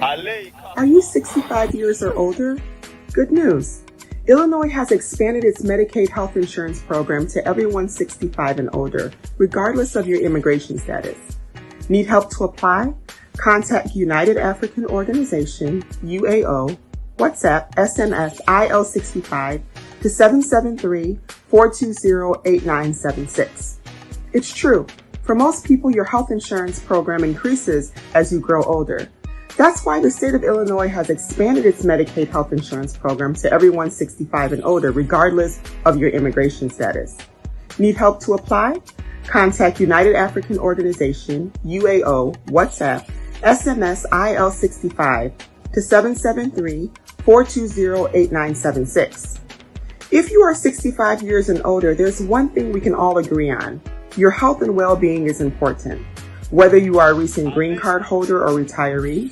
Are you 65 years or older? Good news. Illinois has expanded its Medicaid health insurance program to everyone 65 and older, regardless of your immigration status. Need help to apply? Contact United African Organization, UAO, WhatsApp, SMS, IL65 to 773-420-8976. It's true. For most people, your health insurance program increases as you grow older. That's why the state of Illinois has expanded its Medicaid health insurance program to everyone 65 and older, regardless of your immigration status. Need help to apply? Contact United African Organization, UAO, WhatsApp, SMS, IL65 to 773-420-8976. If you are 65 years and older, there's one thing we can all agree on. Your health and well-being is important. Whether you are a recent green card holder or retiree,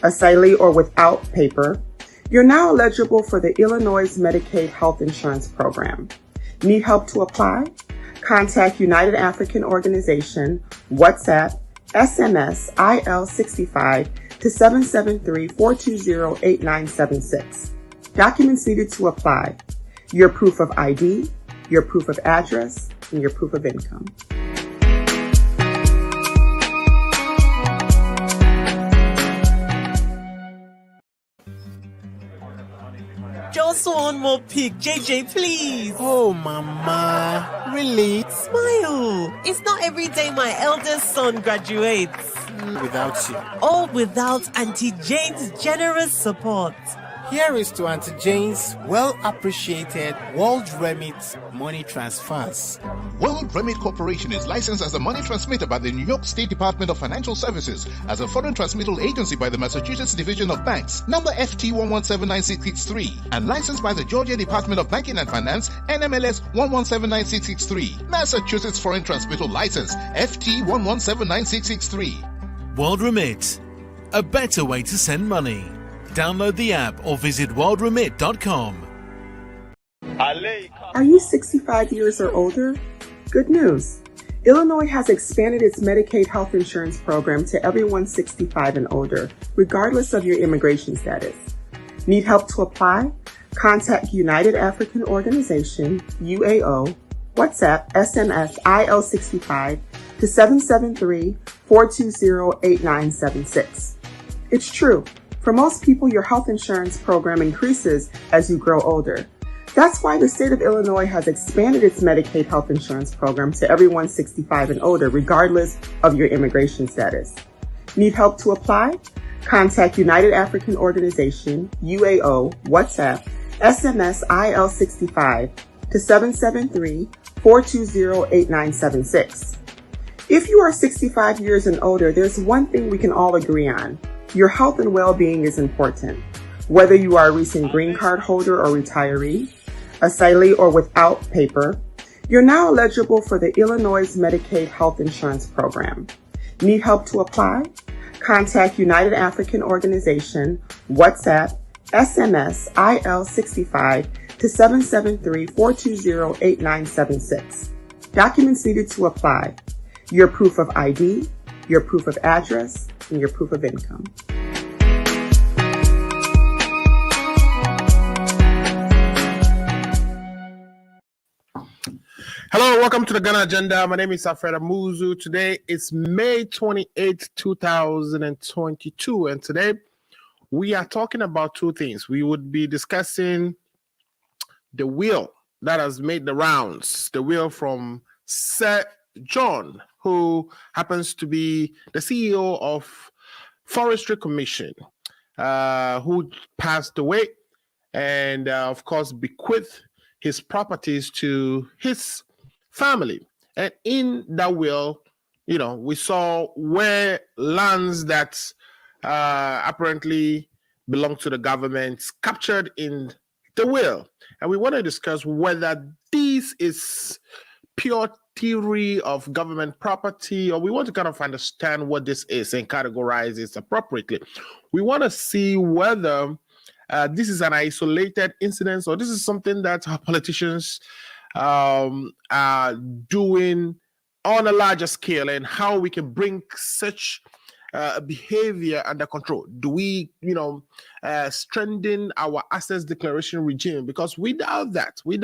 asylee or without paper, you're now eligible for the Illinois Medicaid Health Insurance Program. Need help to apply? Contact United African Organization, WhatsApp, SMS, IL65 to 773-420-8976. Documents needed to apply: your proof of ID, your proof of address, and your proof of income. Just one more pic, JJ, please. Oh, Mama, really? Smile. It's not every day my eldest son graduates. Without you. All without Auntie Jane's generous support. Here is to Auntie Jane's well-appreciated World Remit money transfers. World Remit Corporation is licensed as a money transmitter by the New York State Department of Financial Services, as a foreign transmittal agency by the Massachusetts Division of Banks, number FT1179663, and licensed by the Georgia Department of Banking and Finance, NMLS 1179663, Massachusetts Foreign Transmittal License, FT1179663. World Remit, a better way to send money. Download the app or visit worldremit.com. Are you 65 years or older? Good news. Illinois has expanded its Medicaid health insurance program to everyone 65 and older, regardless of your immigration status. Need help to apply? Contact United African Organization, UAO, WhatsApp, SMS, IL65 to 773-420-8976. It's true. For most people, your health insurance program increases as you grow older. That's why the state of Illinois has expanded its Medicaid health insurance program to everyone 65 and older, regardless of your immigration status. Need help to apply? Contact United African Organization, UAO, WhatsApp, SMS, IL65 to 773-420-8976. If you are 65 years and older, there's one thing we can all agree on. Your health and well-being is important. Whether you are a recent green card holder or retiree, asylee or without paper, you're now eligible for the Illinois Medicaid Health Insurance Program. Need help to apply? Contact United African Organization, WhatsApp, SMS, IL65 to 773-420-8976. Documents needed to apply: your proof of ID, your proof of address, and your proof of income. Hello, welcome to the Ghana Agenda. My name is Alfred Amuzu. Today is May 28th, 2022, and today we are talking about two things. We would be discussing the will that has made the rounds, the will from Sir John, who happens to be the CEO of Forestry Commission, who passed away and, of course, bequeathed his properties to his family. And in that will, we saw where lands that apparently belong to the government captured in the will. And we want to discuss whether this is pure theory of government property, or we want to kind of understand what this is and categorize it appropriately. We want to see whether this is an isolated incident or this is something that our politicians are doing on a larger scale, and how we can bring such behavior under control? Do we, strengthen our assets declaration regime? Because without that, we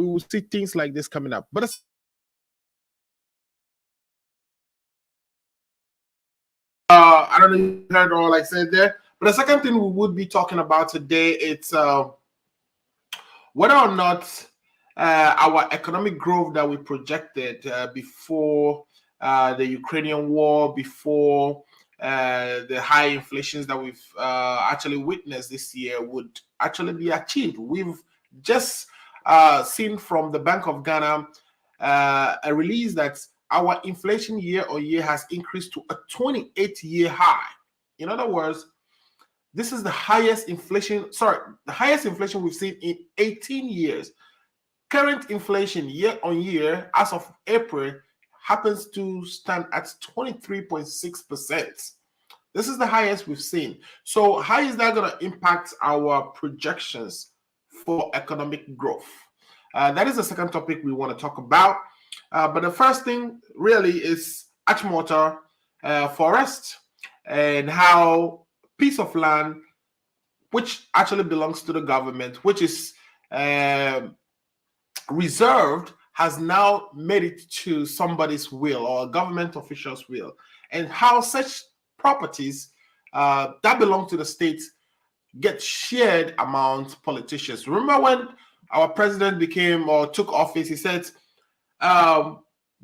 will see things like this coming up. But I don't know if you heard all I said there. But the second thing we would be talking about today, it's whether or not our economic growth that we projected before the Ukrainian war, before the high inflations that we've actually witnessed this year would actually be achieved. We've just seen from the Bank of Ghana a release that our inflation year on year has increased to a 28-year high. In other words, this is the highest inflation we've seen in 18 years. Current inflation year on year as of April happens to stand at 23.6%. This is the highest we've seen. So how is that going to impact our projections for economic growth? That is the second topic we want to talk about. But the first thing really is Achimota Forest and how piece of land, which actually belongs to the government, which is reserved, has now made it to somebody's will or a government official's will, and how such properties that belong to the state get shared among politicians. Remember when our president took office, he said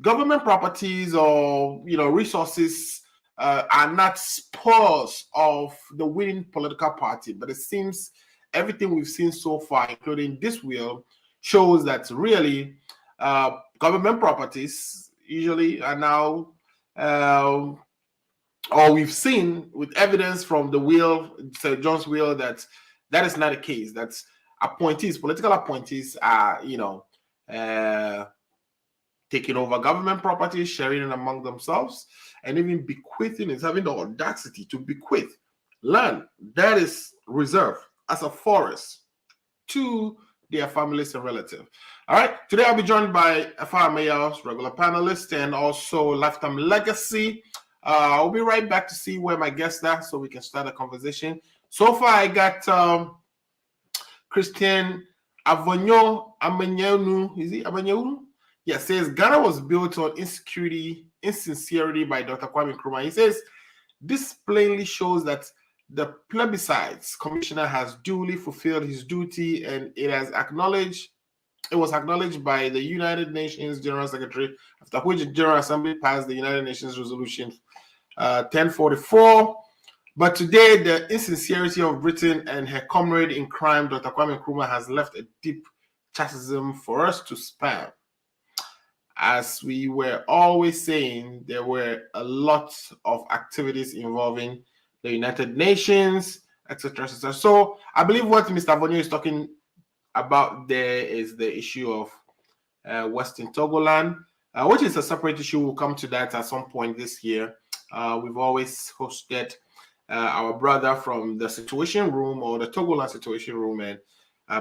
government properties or resources are not spoils of the winning political party. But it seems everything we've seen so far, including this will, shows that really government properties usually are now, or we've seen with evidence from the will, Sir John's will, that is not the case. That's political appointees are, taking over government property, sharing it among themselves, and even bequeathing it, having the audacity to bequeath land that is reserved as a forest to their families and relatives. All right, today I'll be joined by FR Mayals, regular panelist, and also Lifetime Legacy. I'll be right back to see where my guests are so we can start a conversation. So far, I got Christian Avonyo Amenyenu. Is he Amenyenu? Yes, says Ghana was built on insincerity by Dr. Kwame Nkrumah. He says this plainly shows that the plebiscite's commissioner has duly fulfilled his duty, and it was acknowledged by the United Nations General Secretary, after which the General Assembly passed the United Nations Resolution 1044. But today, the insincerity of Britain and her comrade in crime, Dr. Kwame Nkrumah, has left a deep chasm for us to span. As we were always saying, there were a lot of activities involving the United Nations, etc., etc. So I believe what Mr. Avonyo is talking about there is the issue of Western Togoland, which is a separate issue. We'll come to that at some point this year. We've always hosted our brother from the Situation Room or the Togoland Situation Room, and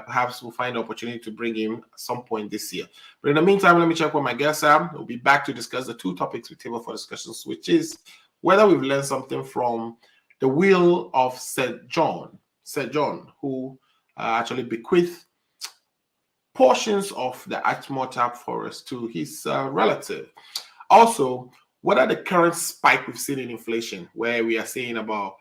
perhaps we'll find an opportunity to bring him at some point this year. But in the meantime, let me check what my guests are. We'll be back to discuss the two topics we table for discussions, which is whether we've learned something from the will of Sir John, who actually bequeathed portions of the Achimota forest to his relative. Also, what are the current spike we've seen in inflation, where we are seeing about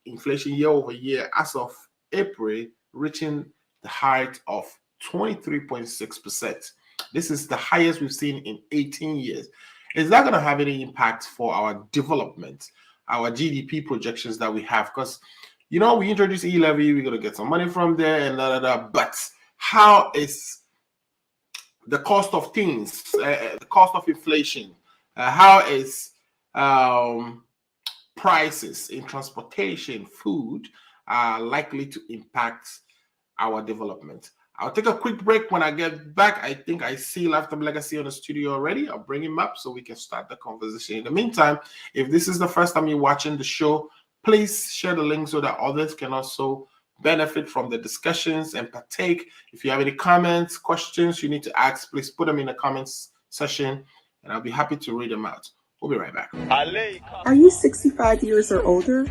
inflation year over year as of April reaching the height of 23.6%. This is the highest we've seen in 18 years. Is that going to have any impact for our development, our GDP projections that we have? Because, we introduced e-levy, we're going to get some money from there and but how is the cost of things, the cost of inflation, how is prices in transportation, food, likely to impact our development? I'll take a quick break. When I get back, I think I see Lifetime Legacy on the studio already. I'll bring him up so we can start the conversation. In the meantime, if this is the first time you're watching the show, please share the link so that others can also benefit from the discussions and partake. If you have any comments, questions you need to ask, please put them in the comments section, and I'll be happy to read them out. We'll be right back. Are you 65 years or older?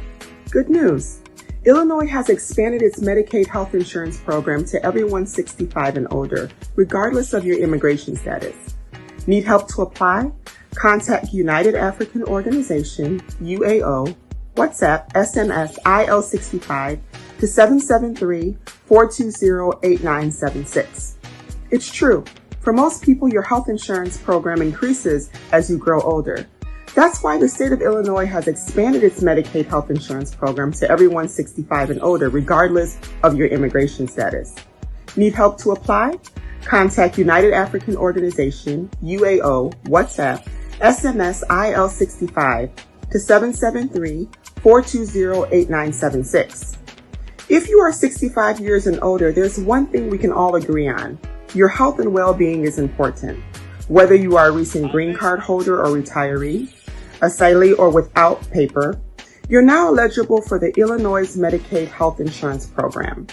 Good news. Illinois has expanded its Medicaid health insurance program to everyone 65 and older, regardless of your immigration status. Need help to apply? Contact United African Organization, UAO, WhatsApp, SMS, IL65 to 773-420-8976. It's true. For most people, your health insurance program increases as you grow older. That's why the state of Illinois has expanded its Medicaid health insurance program to everyone 65 and older, regardless of your immigration status. Need help to apply? Contact United African Organization, UAO, WhatsApp, SMS, IL65 to 773-420-8976. If you are 65 years and older, there's one thing we can all agree on. Your health and well-being is important. Whether you are a recent green card holder or retiree, asylee or without paper, you're now eligible for the Illinois Medicaid Health Insurance Program.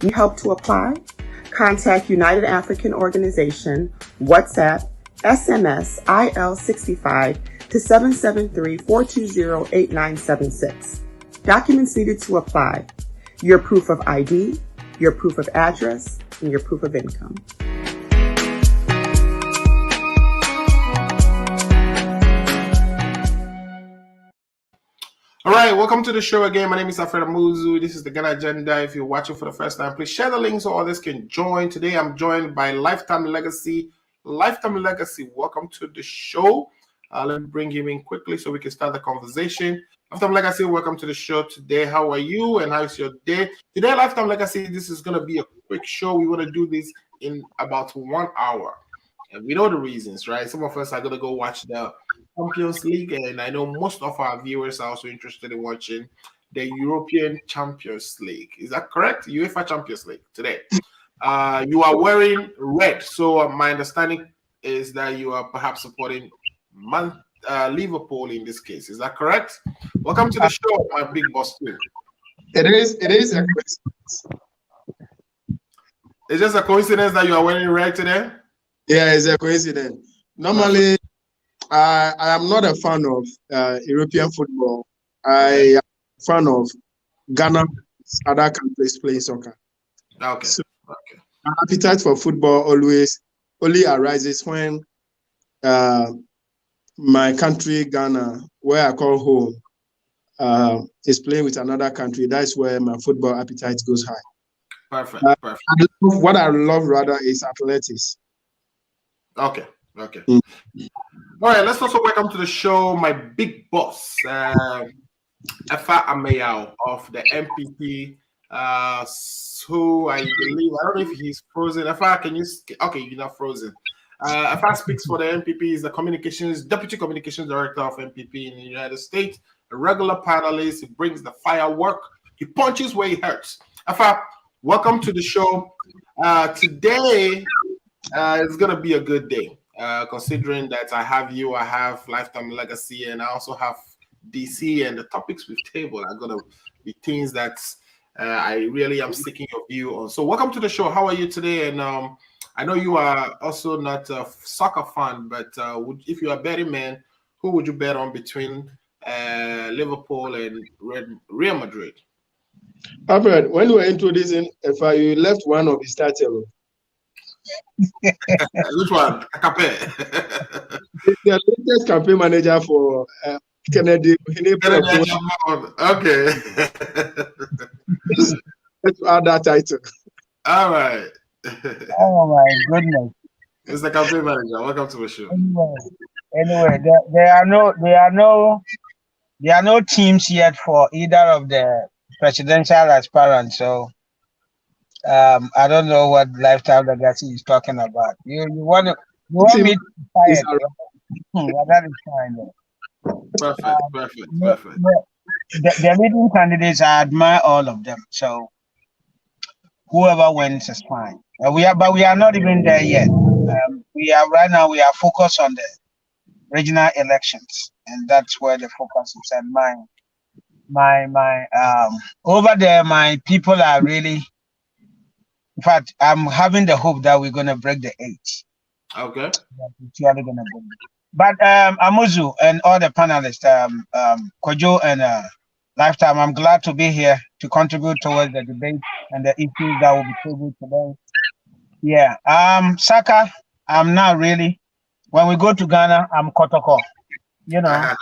Need help to apply? Contact United African Organization, WhatsApp, SMS, IL65 to 773-420-8976. Documents needed to apply: your proof of ID, your proof of address, and your proof of income. All right, welcome to the show again. My name is Alfred Amuzu. This is the Ghana Agenda. If you're watching for the first time, please share the link so others can join. Today, I'm joined by Lifetime Legacy. Lifetime Legacy, welcome to the show. Let me bring him in quickly so we can start the conversation. Lifetime Legacy, welcome to the show today. How are you and how's your day? Today, Lifetime Legacy, this is going to be a quick show. We want to do this in about 1 hour. And we know the reasons, right? Some of us are going to go watch the Champions League, and I know most of our viewers are also interested in watching the European Champions League. Is that correct? UEFA Champions League today. You are wearing red, so my understanding is that you are perhaps supporting Liverpool in this case. Is that correct? Welcome to the show, my big boss too. It is a coincidence. It's just a coincidence that you are wearing red today? Yeah, it's a coincidence. Normally, I am not a fan of European football. I am a fan of Ghana, other countries playing soccer. Okay. So my appetite for football only arises when my country, Ghana, where I call home, is playing with another country. That's where my football appetite goes high. Perfect. What I love rather is athletics. Okay. All right, let's also welcome to the show my big boss, Efa Amayao of the MPP, who I believe, I don't know if he's frozen. Efa, can you, okay, you're not frozen. Efa speaks for the MPP, is the Deputy Communications Director of MPP in the United States, a regular panelist. He brings the firework. He punches where he hurts. Efa, welcome to the show. Today, it's going to be a good day. Considering that I have you, I have Lifetime Legacy, and I also have DC, and the topics we've tabled are going to be things that I really am seeking your view on. So welcome to the show. How are you today? And I know you are also not a soccer fan, but if you are a betting man, who would you bet on between Liverpool and Real Madrid? Alfred, when you were introducing, if you left one of his titles. Which one? Akape. The latest campaign manager for Kennedy. Okay. Let's add that title. All right. Oh my goodness. It's the campaign manager. Welcome to the show. Anyway, there are no teams yet for either of the presidential aspirants. So I don't know what Lifetime Legacy is talking about. You want me to fire? Well, that is fine. Perfect. The leading candidates, I admire all of them. So whoever wins is fine. But we are not even there yet. We are focused on the regional elections, and that's where the focus is. And my over there, my people are really. In fact, I'm having the hope that we're going to break the 8. Okay. We're really going to break it. But Amuzu and all the panelists, Kojo and Lifetime, I'm glad to be here to contribute towards the debate and the issues that will be tabled today. Yeah. Saka, I'm not really. When we go to Ghana, I'm Kotoko. You know,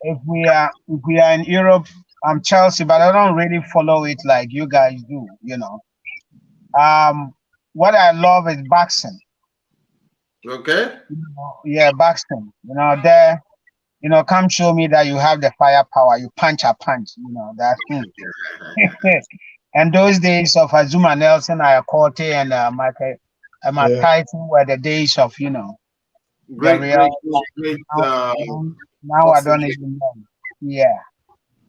if we are in Europe, I'm Chelsea, but I don't really follow it like you guys do. You know. What I love is boxing. Okay. Yeah, boxing. There. Come show me that you have the firepower. You punch a punch. That. And those days of Azuma Nelson, Ayakorte, and Mike Tyson were the days of Great. Now I don't even know. Yeah.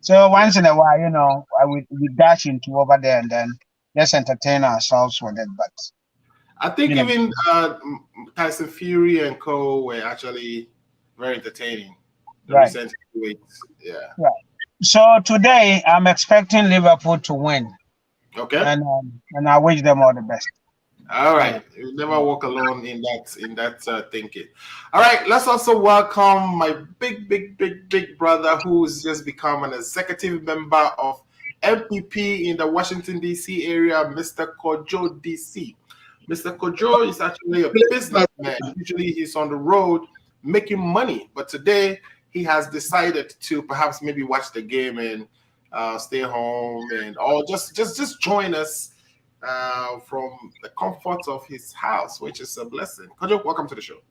So once in a while, we dash into over there and then just entertain ourselves with it. But I think even Tyson Fury and Co were actually very entertaining. Right. Yeah. Right. So today I'm expecting Liverpool to win. Okay. And I wish them all the best. All right. You never walk alone in that thinking. All right. Let's also welcome my big brother who's just become an executive member of MPP in the Washington, D.C. area, Mr. Kojo DC. Mr. Kojo is actually a businessman. Usually he's on the road making money, but today he has decided to perhaps maybe watch the game and stay home or just join us from the comfort of his house, which is a blessing. Kojo, welcome to the show.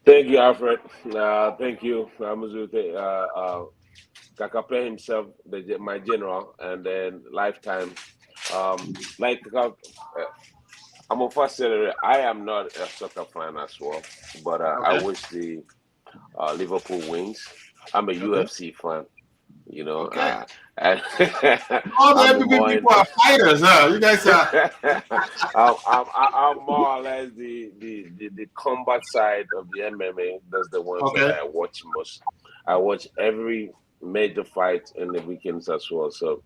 Thank you, Alfred. Thank you, Amuzu. Kakape himself, my general, and then Lifetime. I'm a facilitator. I am not a soccer fan as well, but I wish the Liverpool wins. I'm a UFC fan. Okay. And all the MPP people are fighters, huh? You guys are. I'm more or less the combat side of the MMA. That's the one that I watch most. I watch every major fight in the weekends as well. So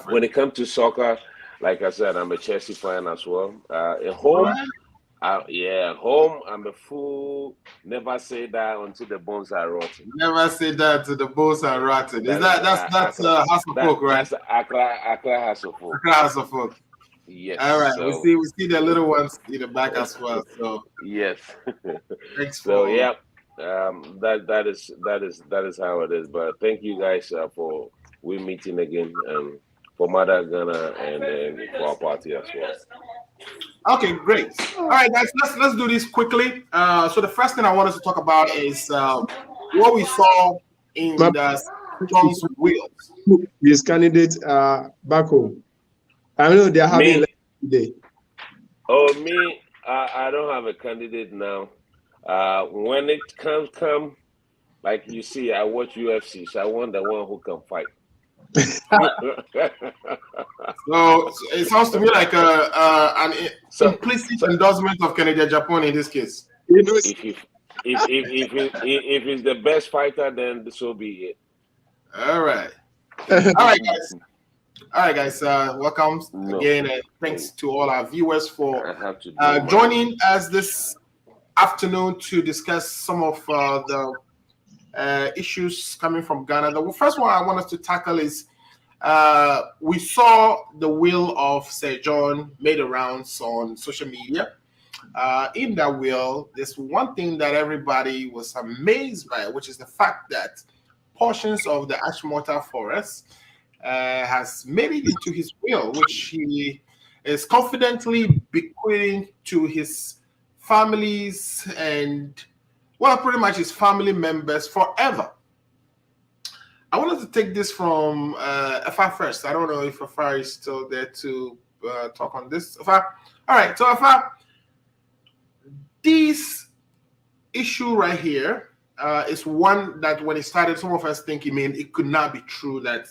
when it comes to soccer, like I said, I'm a Chelsea fan as well. At home, home, I'm a fool. Never say that until the bones are rotten. Never say that until the bones are rotten. That's House of Folk, right? That's Accra House of Folk. Accra House of Folk. Yes. All right. So, we see the little ones in the back as well. So yes. Thanks. So yeah, that is how it is. But thank you guys for we meeting again for Mother Ghana and for our party as well. Okay, great. All right, guys, let's do this quickly. So the first thing I want us to talk about is what we saw in the John's wheels. His candidate back home. I know they're having election today. Oh, me, I don't have a candidate now. When it come, like you see, I watch UFC, so I want the one who can fight. So it sounds to me like an implicit endorsement of Kennedy Japan in this case. If it's the best fighter, then so be it. All right, guys. All right, guys. Welcome again, and thanks to all our viewers for joining us this afternoon to discuss some of the issues coming from Ghana. The first one I want us to tackle is we saw the will of Sir John made the rounds on social media. In that will, there's one thing that everybody was amazed by, which is the fact that portions of the Ashmota forest has made it into his will, which he is confidently bequeathing to his families and pretty much his family members forever. I wanted to take this from Afar first. I don't know if Afar is still there to talk on this. Afar, all right. So Afar, this issue right here is one that when it started, some of us think it could not be true that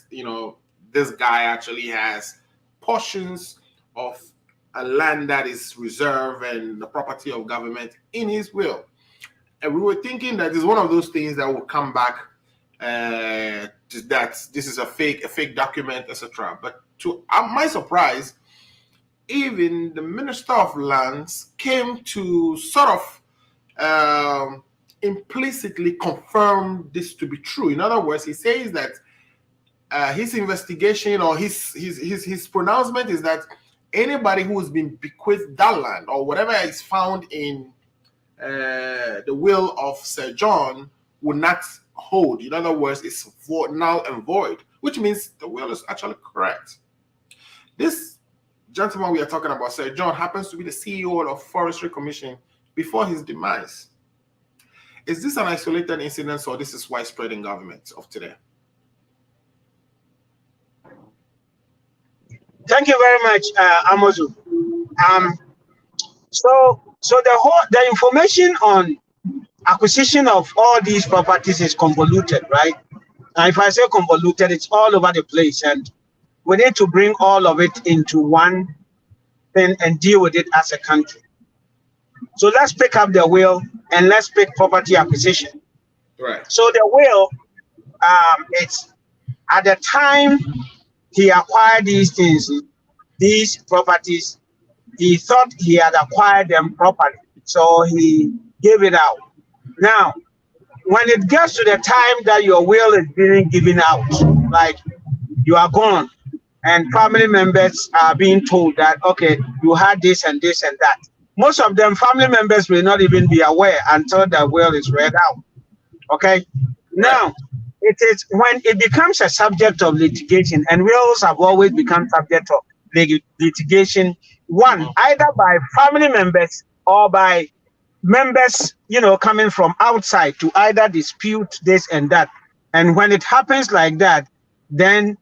this guy actually has portions of a land that is reserved and the property of government in his will. And we were thinking that it's one of those things that will come back that this is a fake document, etc. But to my surprise, even the Minister of Lands came to sort of implicitly confirmed this to be true. In other words, he says that his investigation or his pronouncement is that anybody who has been bequeathed that land or whatever is found in the will of Sir John will not hold. In other words, it's null and void, which means the will is actually correct. This gentleman we are talking about, Sir John, happens to be the CEO of Forestry Commission before his demise. Is this an isolated incident or this is widespread in government of today? Thank you very much, Amozu. So the information on acquisition of all these properties is convoluted, right? And if I say convoluted, it's all over the place, and we need to bring all of it into one thing and deal with it as a country. So let's pick up the will and let's pick property acquisition. Right. So the will, it's at the time he acquired these things, these properties, he thought he had acquired them properly, so he gave it out. Now, when it gets to the time that your will is being given out, like you are gone, and family members are being told that, okay, you had this and this and that. Most of them, family members will not even be aware until the will is read out. Okay? Now, it is when it becomes a subject of litigation, and wills have always become subject of litigation, one, either by family members or by members, coming from outside to either dispute this and that. And when it happens like that, then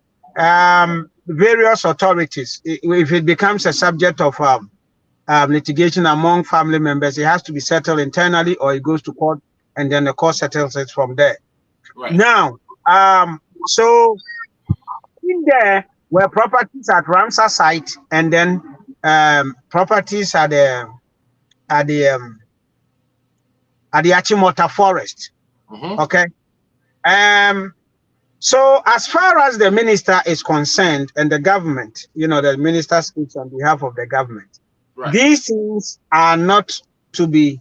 various authorities, if it becomes a subject of litigation among family members, it has to be settled internally or it goes to court, and then the court settles it from there. Right. Now, so in there were properties at Ramsar site, and then properties at the Achimota forest. Mm-hmm. Okay. So as far as the minister is concerned and the government, the minister speaks on behalf of the government. Right. These things are not to be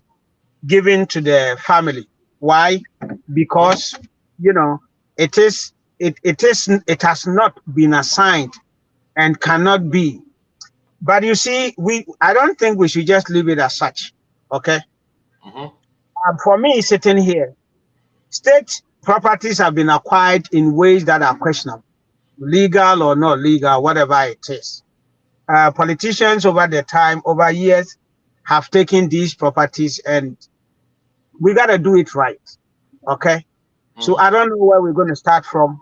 given to the family. Why? Because it has not been assigned and cannot be. But you see, I don't think we should just leave it as such. Okay. Mm-hmm. For me, sitting here, state properties have been acquired in ways that are questionable, legal or not legal, whatever it is. Politicians over years, have taken these properties, and we got to do it right. Okay. Mm-hmm. So I don't know where we're going to start from,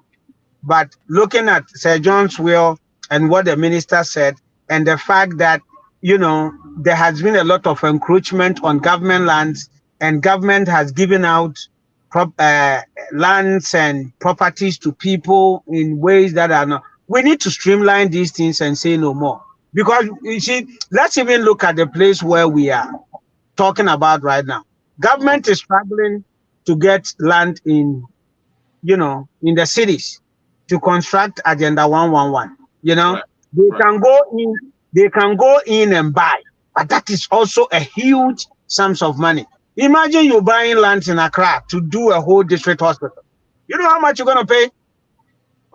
but looking at Sir John's will and what the minister said, and the fact that, there has been a lot of encroachment on government lands, and government has given out lands and properties to people in ways that are not. We need to streamline these things and say no more. Because you see, let's even look at the place where we are talking about right now. Government is struggling to get land in the cities to construct Agenda 111. Right. They can go in and buy, but that is also a huge sums of money. Imagine you buying land in Accra to do a whole district hospital. You know how much you're going to pay?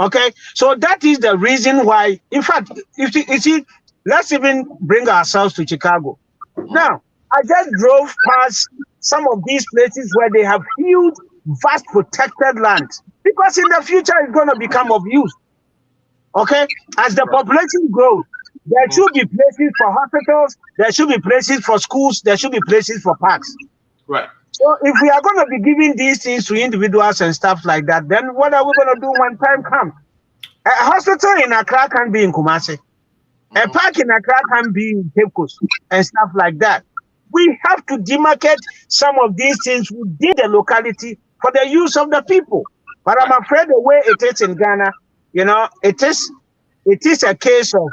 Okay, so that is the reason why. In fact, you see, let's even bring ourselves to Chicago. Now, I just drove past some of these places where they have huge, vast protected land, because in the future it's going to become of use. Okay, as the population grows, there should be places for hospitals, there should be places for schools, there should be places for parks. Right. So if we are going to be giving these things to individuals and stuff like that, then what are we going to do when time comes? A hospital in Accra can be in Kumasi. A park in Accra can be in Cape Coast and stuff like that. We have to demarcate some of these things within the locality for the use of the people. But I'm afraid the way it is in Ghana, it is a case of,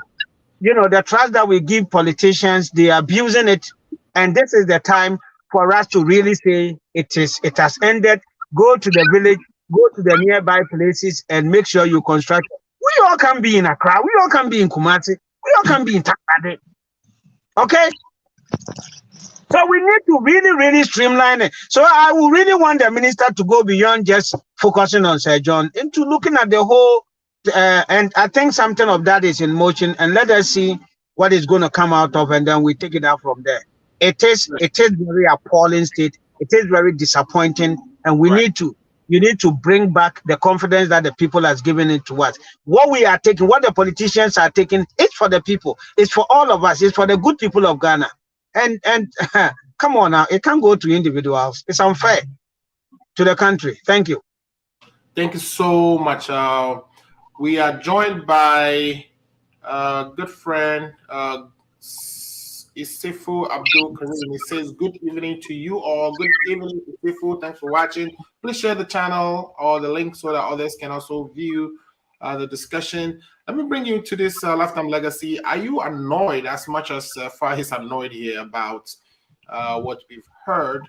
the trust that we give politicians, they are abusing it. And this is the time for us to really say it has ended. Go to the village, go to the nearby places and make sure you construct. We all can be in Accra, we all can be in Kumasi, we all can be in Takade. Okay? So we need to really streamline it. So I would really want the minister to go beyond just focusing on Sir John into looking at the whole. And I think something of that is in motion. And let us see what is going to come out of, and then we take it out from there. It is very appalling state. It is very disappointing, and we need to. You need to bring back the confidence that the people has given it to us. What we are taking, what the politicians are taking, it's for the people. It's for all of us. It's for the good people of Ghana. And come on now, it can't go to individuals. It's unfair to the country. Thank you. Thank you so much. We are joined by a good friend, Isifu Abdul Karim. He says, good evening to you all. Good evening, Isifu. Thanks for watching. Please share the channel or the link so that others can also view the discussion. Let me bring you to this Lifetime Legacy. Are you annoyed as much as Fahim is annoyed here about what we've heard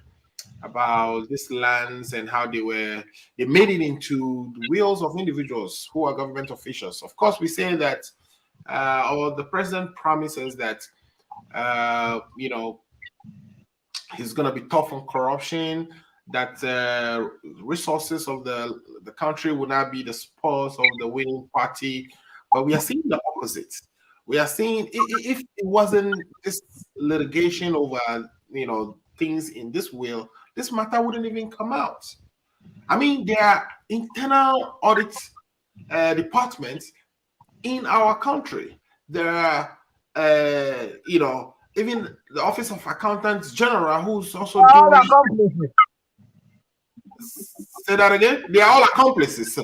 about these lands and how they made it into the wheels of individuals who are government officials? Of course, we say that, or the president promises that, you know, he's going to be tough on corruption, that resources of the country will not be the spoils of the winning party. But we are seeing the opposite. We are seeing, if it wasn't this litigation over, you know, things in this will, this matter wouldn't even come out. I mean, there are internal audit departments in our country. There are, you know, even the Office of Accountants General, who's also doing. Accomplices. Say that again? They are all accomplices.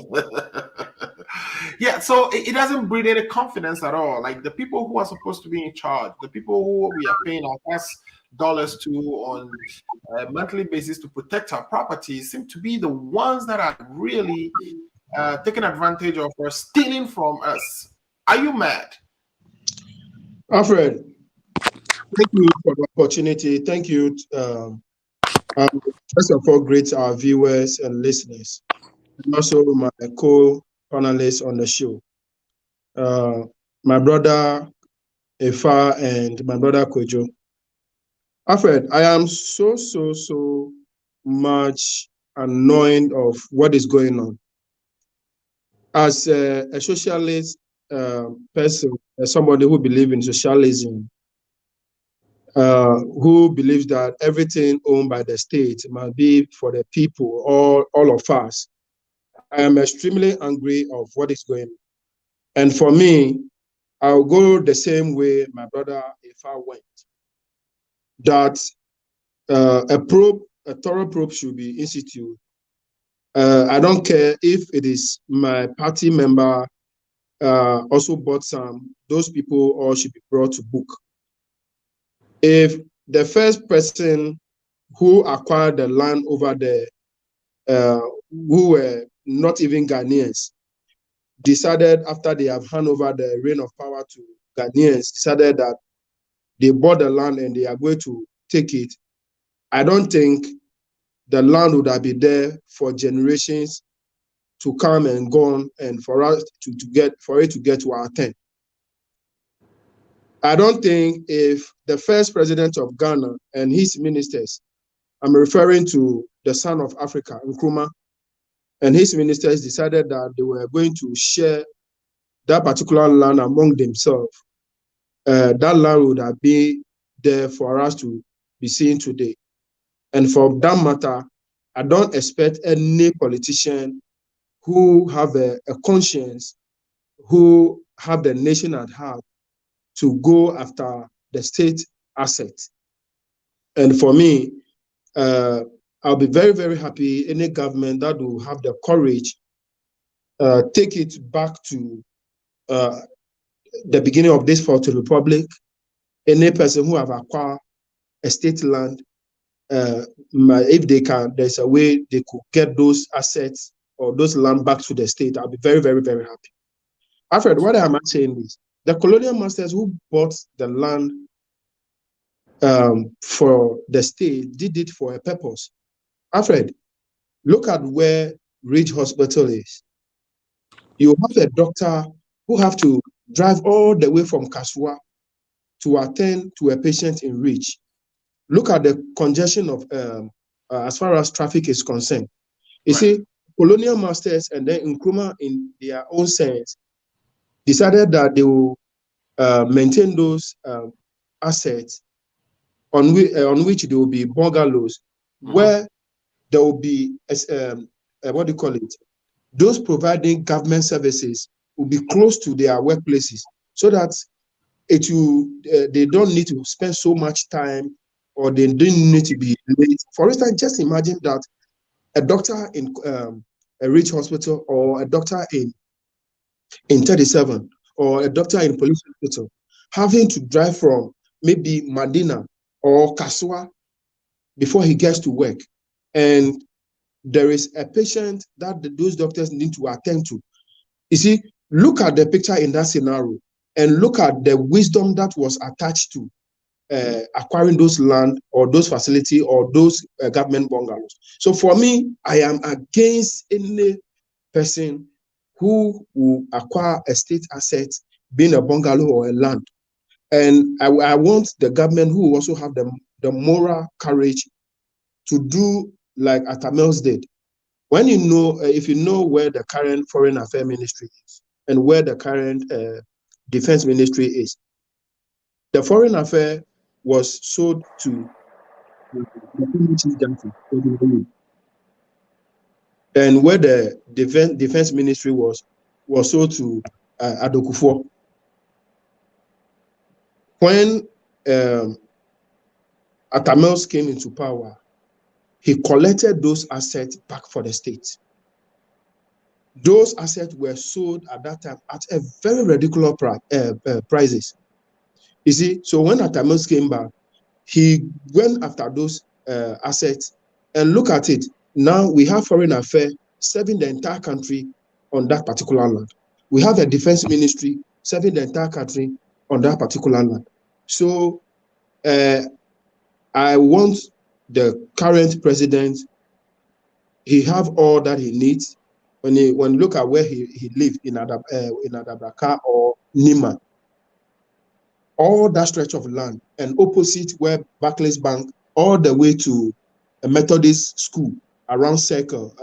Yeah, so it doesn't breed any confidence at all. Like the people who are supposed to be in charge, the people who we are paying our tax dollars to on a monthly basis to protect our property, seem to be the ones that are really taking advantage of or stealing from us. Are you mad? Alfred, thank you for the opportunity. Thank you. First of all, greet our viewers and listeners, and also my co-panelists on the show. My brother Efa and my brother Kojo. Alfred, I am so much annoyed of what is going on. As a socialist person, as somebody who believes in socialism, who believes that everything owned by the state must be for the people, all of us, I am extremely angry of what is going on. And for me, I'll go the same way my brother Efa went. That a thorough probe should be instituted. I don't care if it is my party member also bought some, those people all should be brought to book. If the first person who acquired the land over there, who were not even Ghanaians, decided after they have handed over the reign of power to Ghanaians, decided that they bought the land and they are going to take it, I don't think the land would have been there for generations to come and go on, and for us to get to our turn. I don't think if the first president of Ghana and his ministers, I'm referring to the son of Africa, Nkrumah, and his ministers decided that they were going to share that particular land among themselves, that land would have been there for us to be seeing today. And for that matter, I don't expect any politician who have a conscience, who have the nation at heart, to go after the state asset. And for me, I'll be very happy any government that will have the courage, take it back to the beginning of this Fourth Republic. Any person who have acquired a state land, if they can, there's a way they could get those assets or those land back to the state. I'll be very happy. Alfred, what am I saying is, the colonial masters who bought the land for the state did it for a purpose. Alfred, look at where Ridge Hospital is. You have a doctor who have to drive all the way from Kasua to attend to a patient in Ridge. look at the congestion of as far as traffic is concerned. You see, colonial masters and then Nkrumah, in their own sense, decided that they will maintain those assets on which there will be bungalows, where there will be what do you call it? Those providing government services will be close to their workplaces, so that it will they don't need to spend so much time, or they didn't need to be late. For instance, just imagine that a doctor in a rich hospital, or a doctor in 37, or a doctor in police hospital, having to drive from maybe Medina or Kaswa before he gets to work, and there is a patient that those doctors need to attend to. You see, look at the picture in that scenario, and look at the wisdom that was attached to acquiring those land or those facility or those government bungalows. So for me, I am against any person who will acquire a state asset, being a bungalow or a land. And I want the government who also have the moral courage to do like Atamels did. When you know, if you know where the current Foreign Affairs Ministry is and where the current Defense Ministry is, the Foreign Affairs was sold to and where the Defense Ministry was sold to Adokufo. When Atamels came into power, he collected those assets back for the state. Those assets were sold at that time at a very ridiculous prices. You see, so when Atamels came back, he went after those assets, and look at it. Now we have Foreign Affairs serving the entire country on that particular land. We have a Defense Ministry serving the entire country on that particular land. So I want the current president, he have all that he needs. When you look at where he lived in Adabraka or Nima, all that stretch of land, and opposite where Barclays Bank, all the way to a Methodist school around Circle,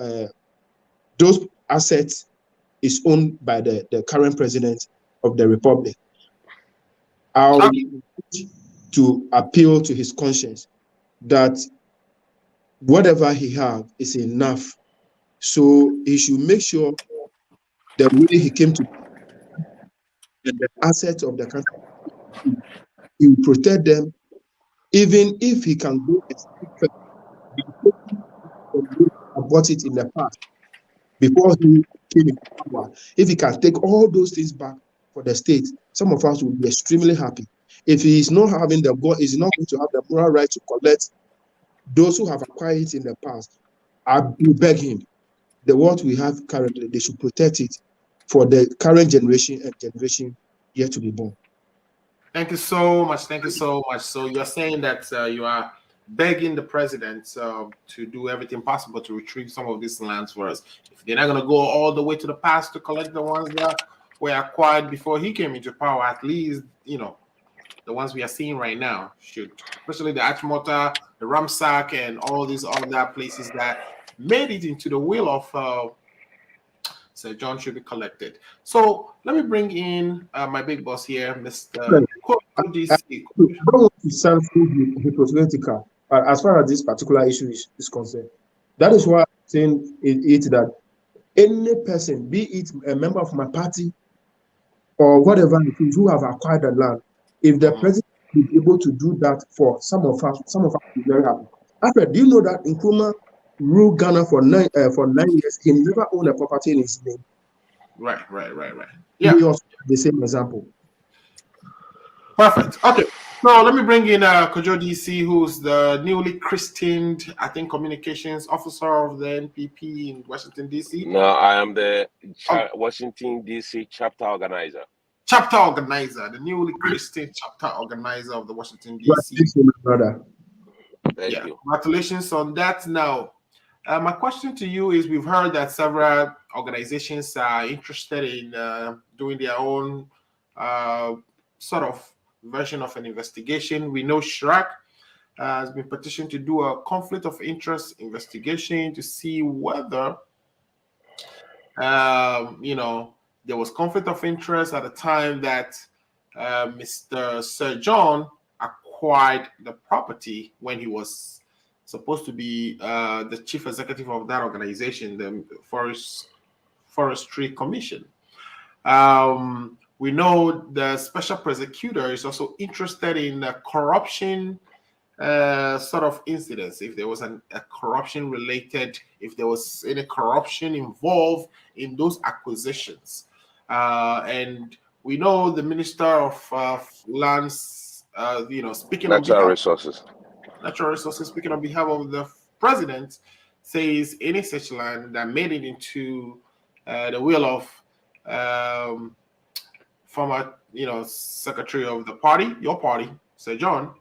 those assets is owned by the current president of the republic. I'll to appeal to his conscience that whatever he have is enough. So he should make sure the way he came to the assets of the country, he will protect them, even if he can go about it in the past before he came into power. If he can take all those things back for the state, some of us will be extremely happy. If he is not having the goal, is not going to have the moral right to collect those who have acquired it in the past, I will beg him, the what we have currently, they should protect it for the current generation and generation yet to be born. Thank you so much. Thank you so much. So you're saying that you are begging the president to do everything possible to retrieve some of these lands for us. If they're not going to go all the way to the past to collect the ones that were acquired before he came into power, at least, you know, the ones we are seeing right now should, especially the Achimota, the Ramsak, and all these other places that made it into the will of Sir John should be collected. So let me bring in my big boss here, Mr. I don't want to sound hypocritical as far as this particular issue is concerned. That is why I'm saying it that any person, be it a member of my party or whatever it is, who have acquired the land, if the president is able to do that for some of us will be very happy. Alfred, do you know that Nkrumah ruled Ghana for 9 years? He never owned a property in his name. Right. Yeah. We also have the same example. Perfect. Okay. Now let me bring in Kojo DC, who's the newly christened, I think, communications officer of the NPP in Washington DC. No, I am the Washington DC chapter organizer. The newly christened chapter organizer of the Washington DC. Thank you. Congratulations on that. Now, my question to you is: we've heard that several organizations are interested in doing their own sort of version of an investigation. We know SHRAC has been petitioned to do a conflict of interest investigation to see whether, there was conflict of interest at the time that Mr. Sir John acquired the property when he was supposed to be the chief executive of that organization, the Forestry Commission. We know the special prosecutor is also interested in corruption sort of incidents. If there was a corruption related, if there was any corruption involved in those acquisitions. And we know the Minister of Lands, speaking Natural Resources, speaking on behalf of the president, says any such land that made it into the will of former, secretary of the party, your party, Sir John,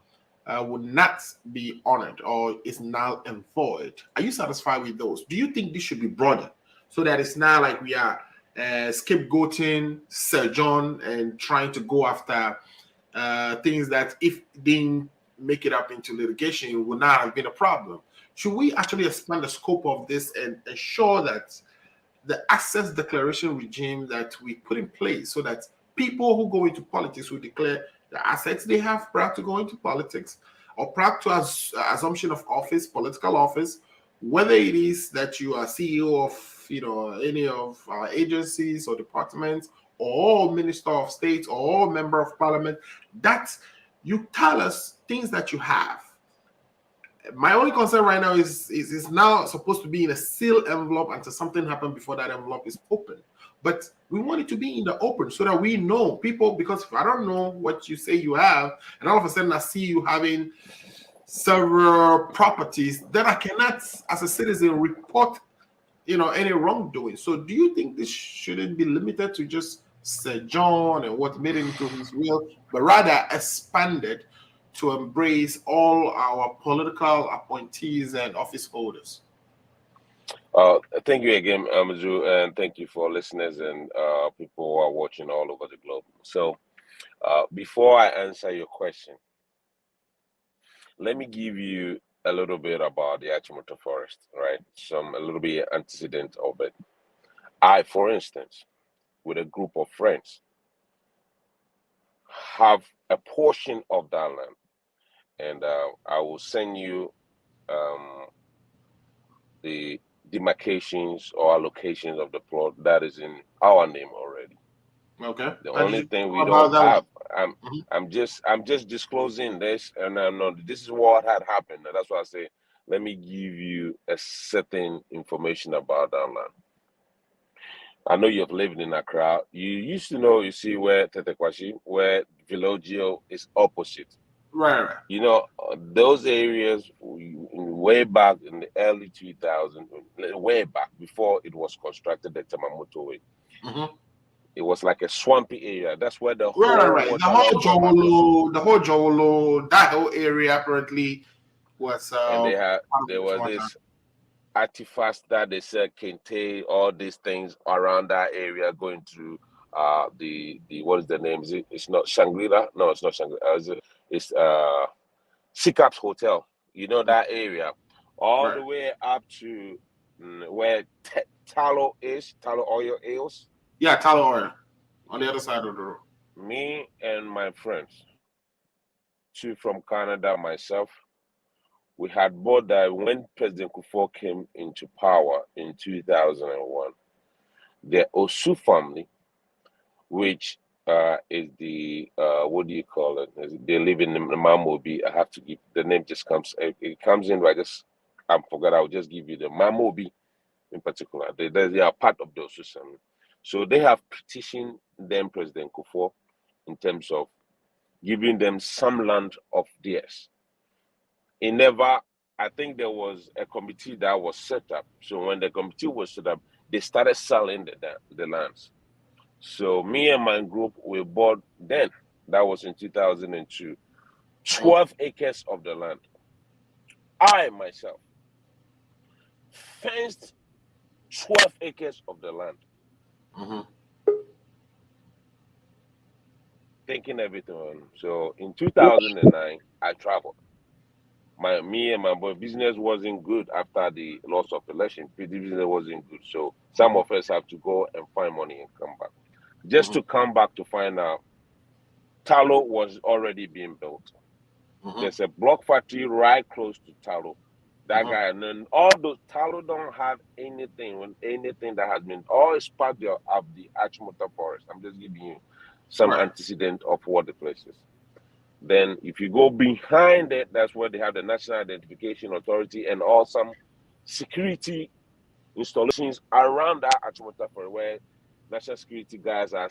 would not be honored or is null and void. Are you satisfied with those? Do you think this should be broader so that it's not like we are scapegoating Sir John and trying to go after things that if didn't make it up into litigation would not have been a problem? Should we actually expand the scope of this and ensure that the access declaration regime that we put in place so that people who go into politics will declare the assets they have prior to going to politics or prior to assumption of office, political office, whether it is that you are CEO of any of our agencies or departments or minister of state or member of parliament, that you tell us things that you have. My only concern right now is now supposed to be in a sealed envelope until something happens before that envelope is open. But we want it to be in the open so that we know people, because if I don't know what you say you have, and all of a sudden I see you having several properties, then I cannot, as a citizen, report, any wrongdoing. So do you think this shouldn't be limited to just Sir John and what made it into his will, but rather expanded to embrace all our political appointees and office holders? Thank you again, Amaju, and thank you for listeners and people who are watching all over the globe. So before I answer your question, let me give you a little bit about the Achimota Forest, right? A little bit antecedent of it. I, for instance, with a group of friends, have a portion of that land, and I will send you the demarcations or allocations of the plot that is in our name already. Okay. The only thing we don't have, I'm just disclosing this, and this is what had happened. And that's why I say, let me give you a certain information about that land. I know you've lived in Accra. You used to know, you see, where Tetekwashi, where Villogio is opposite. Right. Those areas way back in the early 2000s, way back before it was constructed, the Tamamoto Way. Mm-hmm. It was like a swampy area. That's where the whole the whole Jowolo, that whole area apparently was. And there was this artifacts that they said contain all these things around that area going through the what is the name? It's not Shangri-La. No, it's not Shangri-La. It's Sikap's Hotel. That area, all the way up to where Tallow is, Tallow Oil is. Yeah, Tallow Oil on the other side of the road. Me and my friends, two from Canada, myself, we had bought that when President Kufuor came into power in 2001. The Osu family, which is the what do you call it? They live in the Mamobi. I have to give the name. Just comes. It comes in. I forgot. I'll just give you the Mamobi in particular. They are part of the Osu family. So they have petitioned them, President Kufuor, in terms of giving them some land of theirs. I think there was a committee that was set up. So when the committee was set up, they started selling the lands. So me and my group, we bought then, that was in 2002, 12 acres of the land. I myself fenced 12 acres of the land. Mm-hmm. Thinking everything on. So in 2009, I traveled. me and my boy, business wasn't good after the loss of election. Business wasn't good. So some of us have to go and find money and come back. Just to come back to find out, Tallow was already being built. There's a block factory right close to Tallow. That guy, and then all those Tallow don't have anything that has been, all is part of the Achimota Forest. I'm just giving you some antecedent of what the place is. Then if you go behind it, that's where they have the National Identification Authority and all some security installations around that Achimota Forest, where national security guys are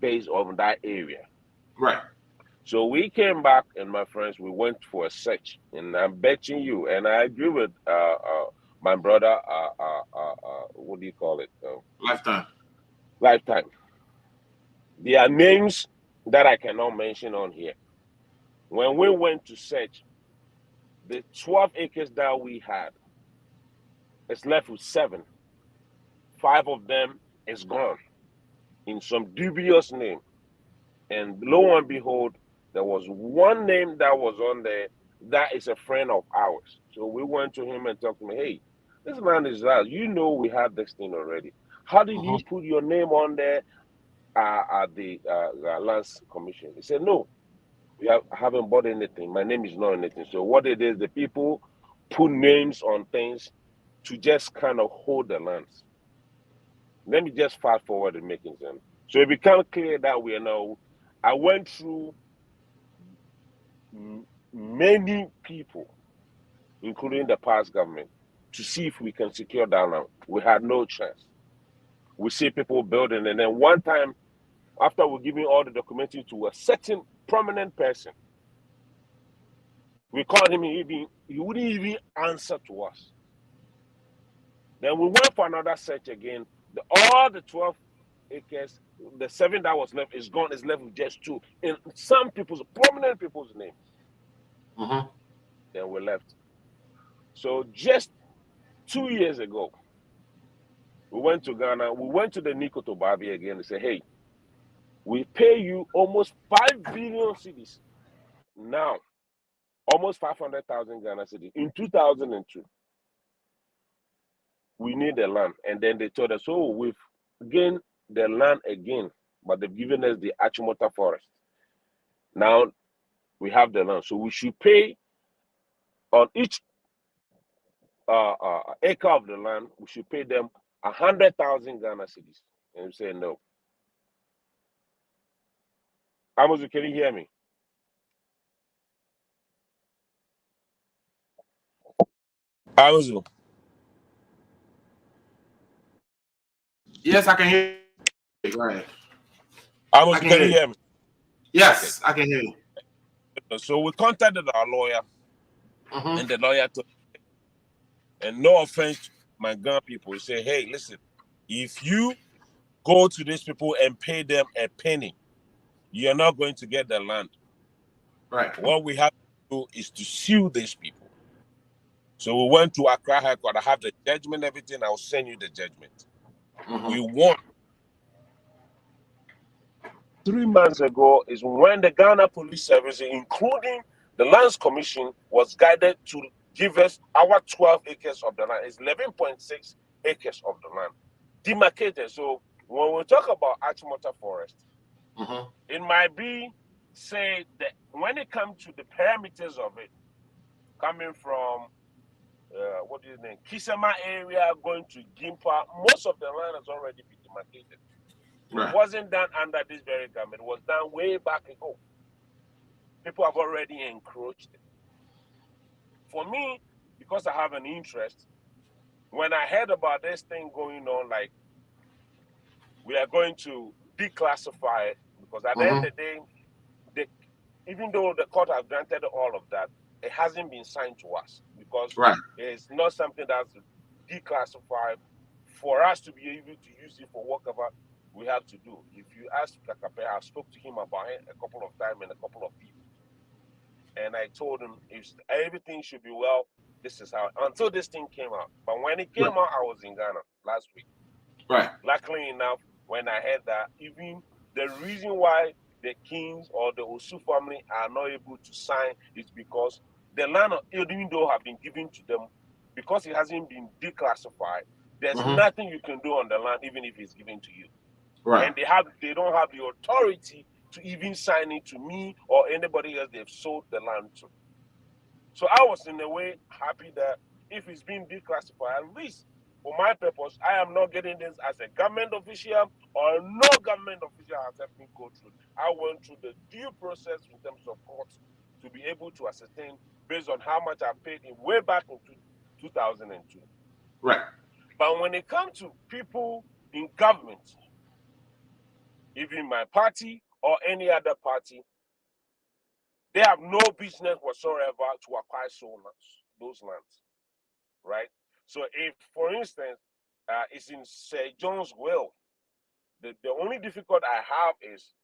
based on that area. Right. So we came back, and my friends, we went for a search, and I'm betting you, and I agree with my brother. What do you call it? Lifetime. There are names that I cannot mention on here. When we went to search, the 12 acres that we had, it's left with 7. 5 of them is gone in some dubious name, and lo and behold, there was one name that was on there that is a friend of ours. So we went to him and talked to him, hey, this man is ours. You know we had this thing already. How did you put your name on there at the Lands Commission? He said, no, I haven't bought anything. My name is not anything. So what it is, the people put names on things to just kind of hold the lands. Let me just fast forward and making sense. So it became clear that we are now, I went through many people, including the past government, to see if we can secure that land. We had no chance. We see people building, and then one time, after we're giving all the documentation to a certain prominent person, we called him, he wouldn't even answer to us. Then we went for another search again. All the 12 acres, the 7 that was left is gone. It's left with just 2 in some people's, prominent people's names. Then we left. So just 2 years ago, we went to Ghana. We went to the Nico Tobavi again and said, hey, we pay you almost 5 billion cedis now, almost 500,000 Ghana cedis in 2002. We need the land. And then they told us, oh, we've gained the land again, but they've given us the Achimota Forest. Now we have the land. So we should pay on each acre of the land, we should pay them 100,000 Ghana cedis. And we say no. Amozu, can you hear me? Amozu. Yes, I can hear you. Go ahead. Amozu, can you hear me? Yes, okay. I can hear you. So we contacted our lawyer, and the lawyer told, and no offense, my Ghana people, say, hey, listen, if you go to these people and pay them a penny, you're not going to get the land. Right. What we have to do is to sue these people. So we went to Accra High Court. I have the judgment, everything. I'll send you the judgment. We won. 3 months ago is when the Ghana Police Service, including the Lands Commission, was guided to give us our 12 acres of the land. It's 11.6 acres of the land demarcated. So when we talk about Achimota Forest, it might be, say, that when it comes to the parameters of it, coming from Kisama area going to Gimpa, most of the land has already been demarcated. Right. It wasn't done under this very government. It was done way back ago. People have already encroached it. For me, because I have an interest, when I heard about this thing going on, like, we are going to declassify it, because at the end of the day, even though the court has granted all of that, it hasn't been signed to us, because it's not something that's declassified for us to be able to use it for whatever we have to do. If you ask Kakape, I spoke to him about it a couple of times and a couple of people. And I told him, if everything should be well, this is how, until this thing came out. But when it came out, I was in Ghana last week. Right. Luckily enough, when I heard that, even the reason why the Kings or the Osu family are not able to sign is because the land, even though have been given to them, because it hasn't been declassified, there's nothing you can do on the land, even if it's given to you. Right. And they don't have the authority to even sign it to me or anybody else they've sold the land to. So I was in a way happy that if it's been declassified, at least for my purpose, I am not getting this as a government official or no government official has helped me go through. I went through the due process in terms of courts to be able to ascertain based on how much I paid in way back in 2002. Right. But when it comes to people in government, even my party or any other party, they have no business whatsoever to acquire those lands, right? So if, for instance, it's in Sir John's will, the only difficult I have is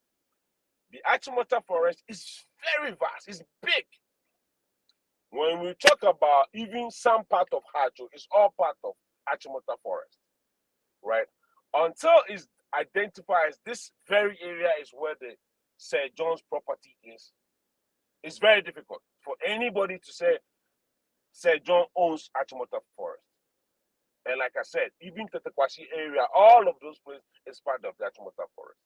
the Achimota forest is very vast, it's big. When we talk about even some part of Hajo, it's all part of Achimota forest, right? Until it's identified as this very area is where the Sir John's property is, it's very difficult for anybody to say Sir John owns Achimota forest. And like I said, even Tetequashi area, all of those places is part of the Achimota forest.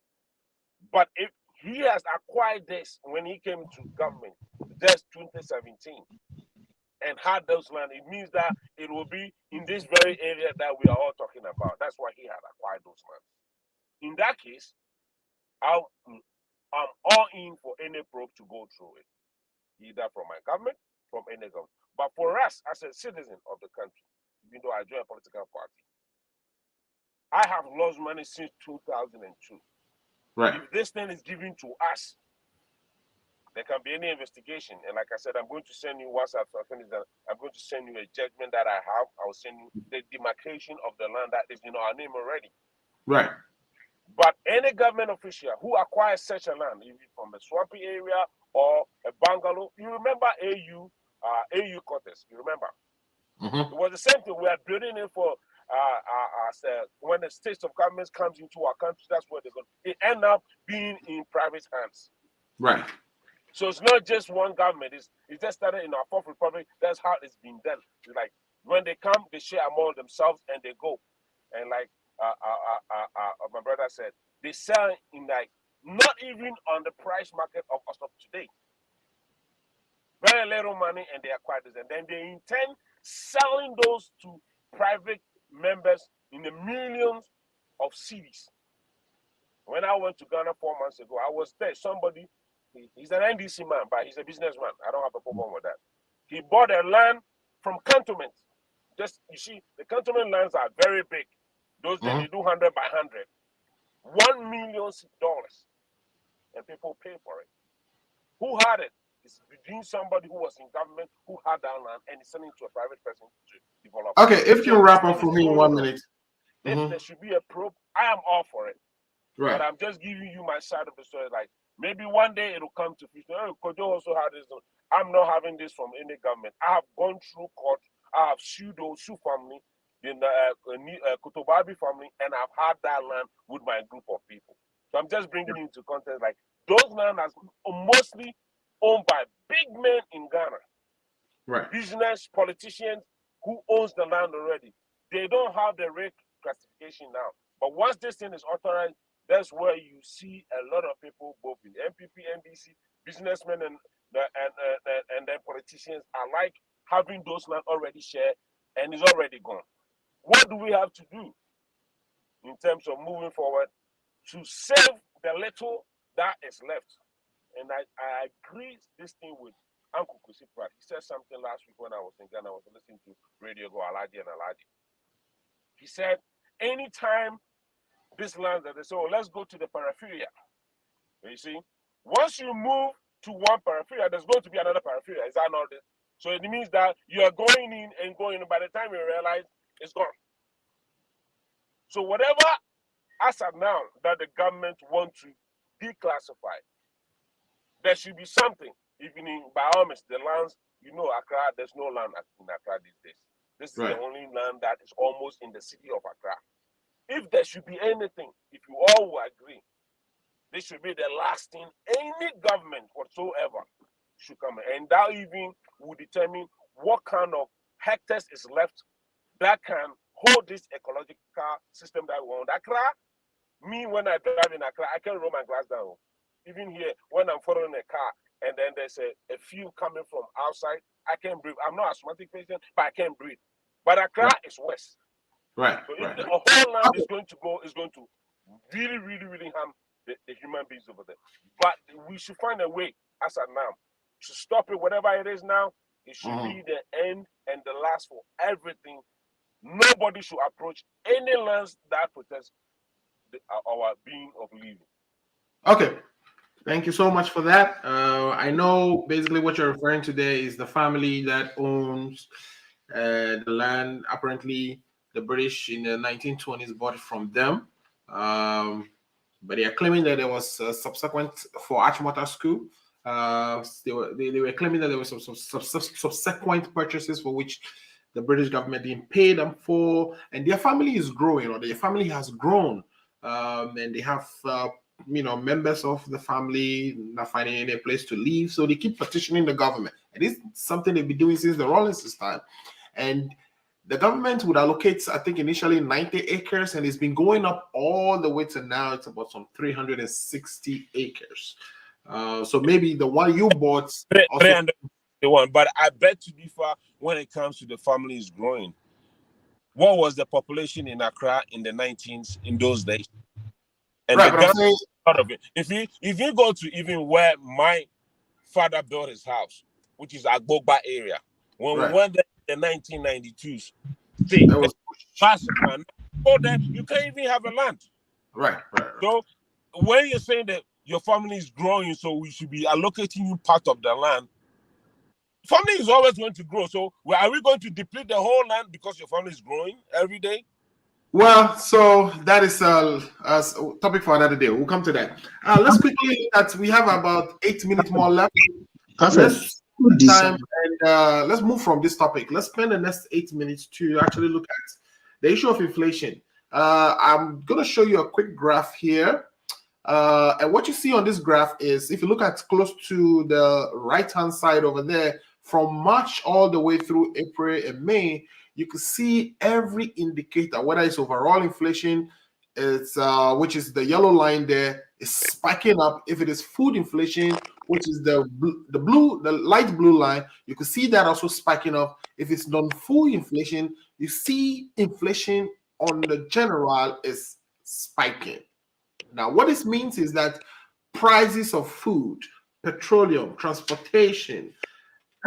But if he has acquired this when he came to government, just 2017, and had those land, it means that it will be in this very area that we are all talking about. That's why he had acquired those lands. In that case, I'm all in for any probe to go through it, either from my government, from any government. But for us as a citizen of the country, even though I joined a political party, I have lost money since 2002. Right. If this thing is given to us, there can be any investigation. And like I said, I'm going to send you, once I've finished that, I'm going to send you a judgment that I have. I will send you the demarcation of the land that is in our name already. Right. But any government official who acquires such a land, even from a swampy area or a bungalow, you remember AU quarters, you remember? It was the same thing. We are building it for when the states of governments comes into our country, that's where they're going. It end up being in private hands. Right. So it's not just one government. It just started in our Fourth Republic. That's how it's been done. It's like when they come, they share among themselves and they go. And like my brother said, they sell in like not even on the price market of us of today. Very little money, and they acquire this, and then they intend selling those to private members in the millions of cedis. When I went to Ghana 4 months ago, I was there. Somebody, he's an NDC man, but he's a businessman. I don't have a problem with that. He bought a land from cantonment. Just, you see, the cantonment lands are very big. Those days, they do 100 by 100. $1 million, and people pay for it. Who had it? It's between somebody who was in government who had that land and is selling to a private person to develop. Okay, if you wrap up for me in 1 minute. If there should be a probe, I am all for it. Right. But I'm just giving you my side of the story. Like maybe one day it'll come to fruition. Oh, Kojo also had this. I'm not having this from any government. I have gone through court. I have sued the Osu family, the Kutobabi family, and I've had that land with my group of people. So I'm just bringing you into context. Like those land are mostly owned by big men in Ghana. Right. Business, politicians who owns the land already. They don't have the rate classification now. But once this thing is authorized, that's where you see a lot of people, both in MPP, NDC, businessmen, and then politicians are like having those land already shared and it's already gone. What do we have to do in terms of moving forward to save the little that is left? And I agree this thing with Uncle Kusi Pratt. He said something last week when I was in Ghana. I was listening to Radio Go Alaji and Alaji. He said, anytime this land that they say, oh, let's go to the peripheria. You see, once you move to one peripheria, there's going to be another peripheria. Is that not it? So it means that you are going in and going in. By the time you realize it's gone. So whatever as of now that the government wants to declassify, there should be something. Even in, by all means, the lands, you know, Accra, there's no land in Accra these days. This is the only land that is almost in the city of Accra. If there should be anything, if you all will agree, this should be the last thing any government whatsoever should come in. And that even will determine what kind of hectares is left that can hold this ecological system that we want. Accra, me, when I drive in Accra, I can roll my glass down. Even here, when I'm following a car and then there's a few coming from outside, I can breathe. I'm not an asthmatic patient, but I can breathe. But Accra is west. Right. So if the whole land is going to go, it's going to really, really, really harm the human beings over there. But we should find a way, as of now, to stop it. Whatever it is now, it should be the end and the last for everything. Nobody should approach any lands that protects our being of living. Okay. Thank you so much for that. I know basically what you're referring to there is the family that owns the land. Apparently, the British in the 1920s bought it from them. But they are claiming that there was a subsequent for Achimota School. They were claiming that there were some subsequent purchases for which the British government didn't pay them for, and their family is growing, or their family has grown, and they have members of the family not finding any place to live, so they keep petitioning the government. It is something they've been doing since the Rawlinses time, and the government would allocate, I think, initially 90 acres, and it's been going up all the way to now. It's about some 360 acres. So maybe the one you bought, 361, but I bet to differ when it comes to the family is growing. What was the population in Accra in the 19s in those days? And right, part of it. If you go to even where my father built his house, which is Agbogba area, when we went there in the 1992s, go there, you can't even have a land. Right. So when you're saying that your family is growing, so we should be allocating you part of the land, family is always going to grow. So are we going to deplete the whole land because your family is growing every day? Well, so that is a topic for another day. We'll come to that. Let's quickly that we have about 8 minutes more left. Let's move from this topic. Let's spend the next 8 minutes to actually look at the issue of inflation. I'm going to show you a quick graph here. And what you see on this graph is, if you look at close to the right-hand side over there, from March all the way through April and May, you can see every indicator, whether it's overall inflation, it's which is the yellow line there, is spiking up. If it is food inflation, which is the light blue line, you can see that also spiking up. If it's non-food inflation, you see inflation on the general is spiking. Now, what this means is that prices of food, petroleum, transportation,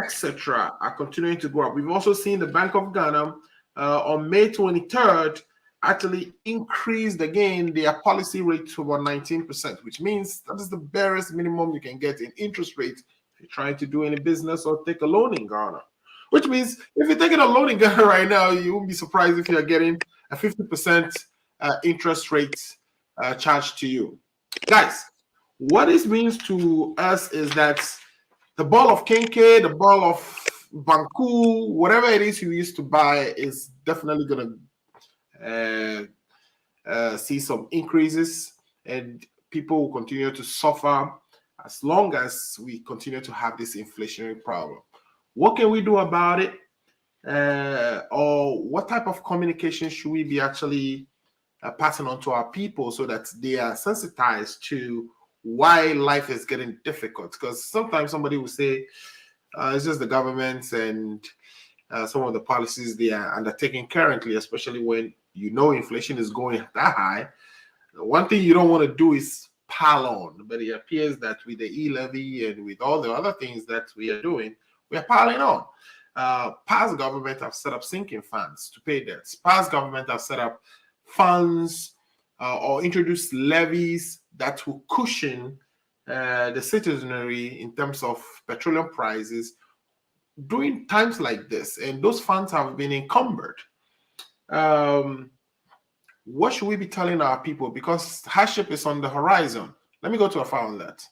etc., are continuing to go up. We've also seen the Bank of Ghana on May 23rd actually increased again their policy rate to about 19%, which means that is the barest minimum you can get in interest rate if you're trying to do any business or take a loan in Ghana. Which means if you're taking a loan in Ghana right now, you won't be surprised if you're getting a 50% interest rate charged to you. Guys, what this means to us is that the ball of Kenke, the ball of Banku, whatever it is you used to buy is definitely going to see some increases, and people will continue to suffer as long as we continue to have this inflationary problem. What can we do about it? Or what type of communication should we be actually passing on to our people so that they are sensitized to why life is getting difficult? Because sometimes somebody will say it's just the government and some of the policies they are undertaking currently, especially when you know inflation is going that high. One thing you don't want to do is pile on, but it appears that with the e-levy and with all the other things that we are doing, we are piling on. Past government have set up sinking funds to pay debts. Past government have set up funds or introduced levies that will cushion the citizenry in terms of petroleum prices during times like this, and those funds have been encumbered. What should we be telling our people? Because hardship is on the horizon. Let me go to Afa on that.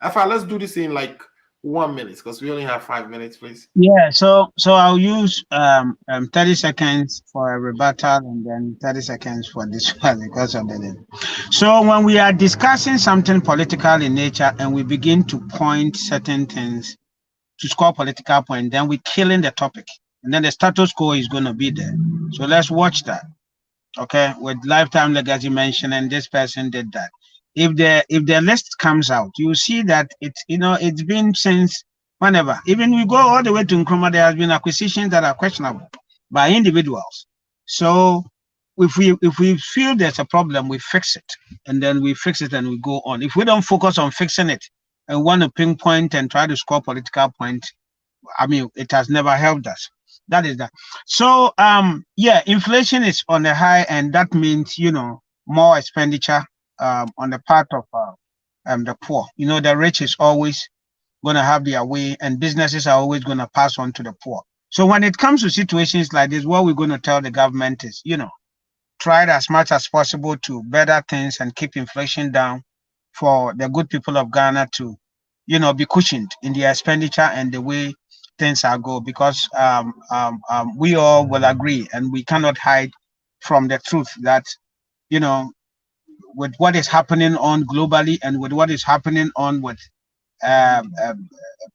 Afa, let's do this in like 1 minute because we only have 5 minutes, please. Yeah, so I'll use 30 seconds for a rebuttal and then 30 seconds for this one because of the name. So when we are discussing something political in nature and we begin to point certain things to score political points, then we're killing the topic. And then the status quo is going to be there. So let's watch that. Okay, with lifetime legacy mentioned, and this person did that. If the list comes out, you see that it's been since whenever. Even we go all the way to Nkrumah, there has been acquisitions that are questionable by individuals. So if we feel there's a problem, we fix it, and then we fix it and we go on. If we don't focus on fixing it and want to pinpoint and try to score political points, I mean, it has never helped us. That is that. So yeah, inflation is on the high, and that means more expenditure on the part of the poor. The rich is always going to have their way, and businesses are always going to pass on to the poor. So when it comes to situations like this, what we're going to tell the government is, try as much as possible to better things and keep inflation down for the good people of Ghana to, be cushioned in their expenditure and the way things are go, because we all will agree, and we cannot hide from the truth that, with what is happening on globally and with what is happening on with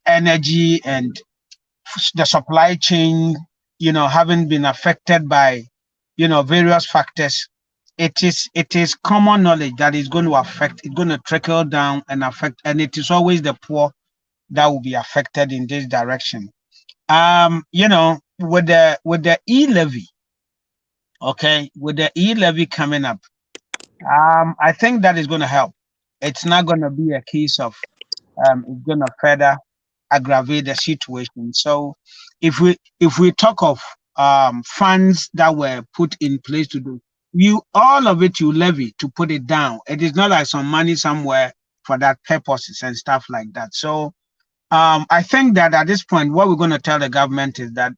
energy and the supply chain, having been affected by, various factors, it is common knowledge that is going to affect, it's going to trickle down and affect, and it is always the poor that will be affected in this direction. With the e-levy, okay, with the e-levy coming up, I think that is going to help. It's not going to be a case of it's going to further aggravate the situation. So if we talk of funds that were put in place to do, all of it you levy to put it down. It is not like some money somewhere for that purposes and stuff like that. So I think that at this point, what we're going to tell the government is that,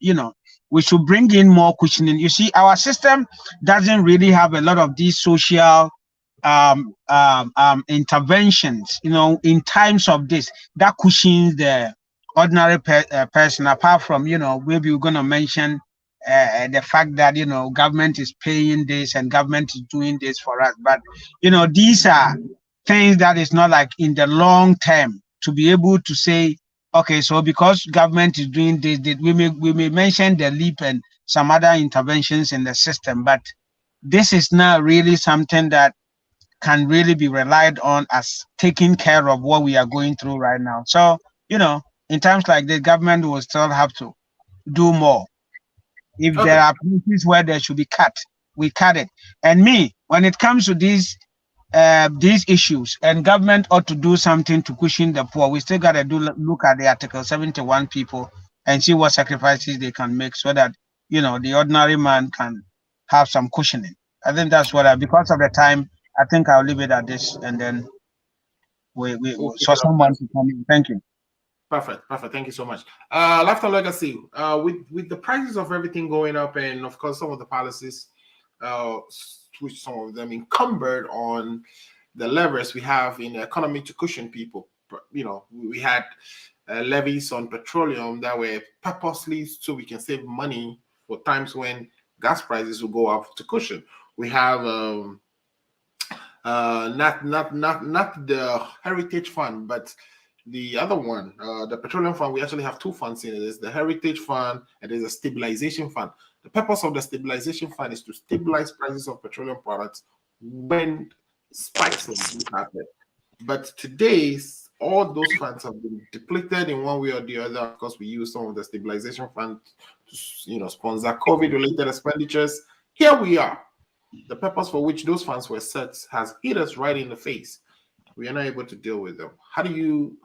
we should bring in more cushioning. You see, our system doesn't really have a lot of these social interventions, in times of this, that cushions the ordinary person, apart from, maybe we're going to mention the fact that, government is paying this and government is doing this for us. But, these are things that is not like in the long term to be able to say, okay, so because government is doing this, we may mention the LEAP and some other interventions in the system, but this is not really something that can really be relied on as taking care of what we are going through right now. So, in times like this, government will still have to do more. If there are places where there should be cut, we cut it. And when it comes to these issues, and government ought to do something to cushion the poor, we still got to look at the Article 71 people and see what sacrifices they can make so that, the ordinary man can have some cushioning. I think that's what because of the time, I think I'll leave it at this, and then we saw someone to come in. Thank you. Perfect. Thank you so much. Lifetime legacy. With the prices of everything going up, and of course some of the policies, which some of them encumbered on the levers we have in the economy to cushion people. We had levies on petroleum that were purposely so we can save money for times when gas prices will go up to cushion. We have not the Heritage Fund, but the other one, the Petroleum Fund. We actually have two funds in it. There's the Heritage Fund and there's a Stabilization Fund. The purpose of the Stabilization Fund is to stabilize prices of petroleum products when spikes happen. But today, all those funds have been depleted in one way or the other. Of course, we use some of the Stabilization Fund to sponsor COVID-related expenditures. Here we are. The purpose for which those funds were set has hit us right in the face. We are not able to deal with them. How do you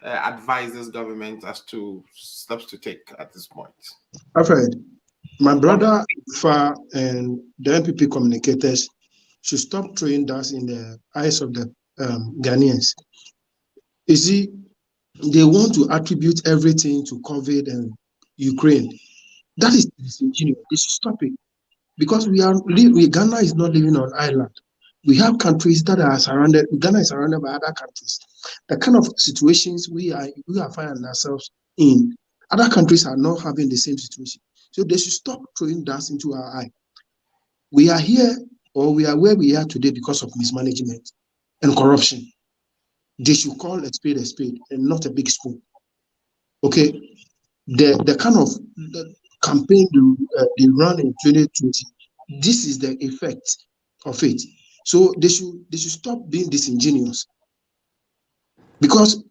advise this government as to steps to take at this point? Alfred, my brother Fa and the NPP communicators should stop throwing dust in the eyes of the Ghanaians. You see, they want to attribute everything to COVID and Ukraine. That is disingenuous. They should stop it. Because Ghana is not living on island. We have countries that are surrounded. Ghana is surrounded by other countries. The kind of situations we are finding ourselves in, other countries are not having the same situation. So they should stop throwing dust into our eye. We are here, or we are where we are today because of mismanagement and corruption. They should call a spade and not a big spoon. Okay, the kind of campaign they run in 2020, this is the effect of it. So they should stop being disingenuous, because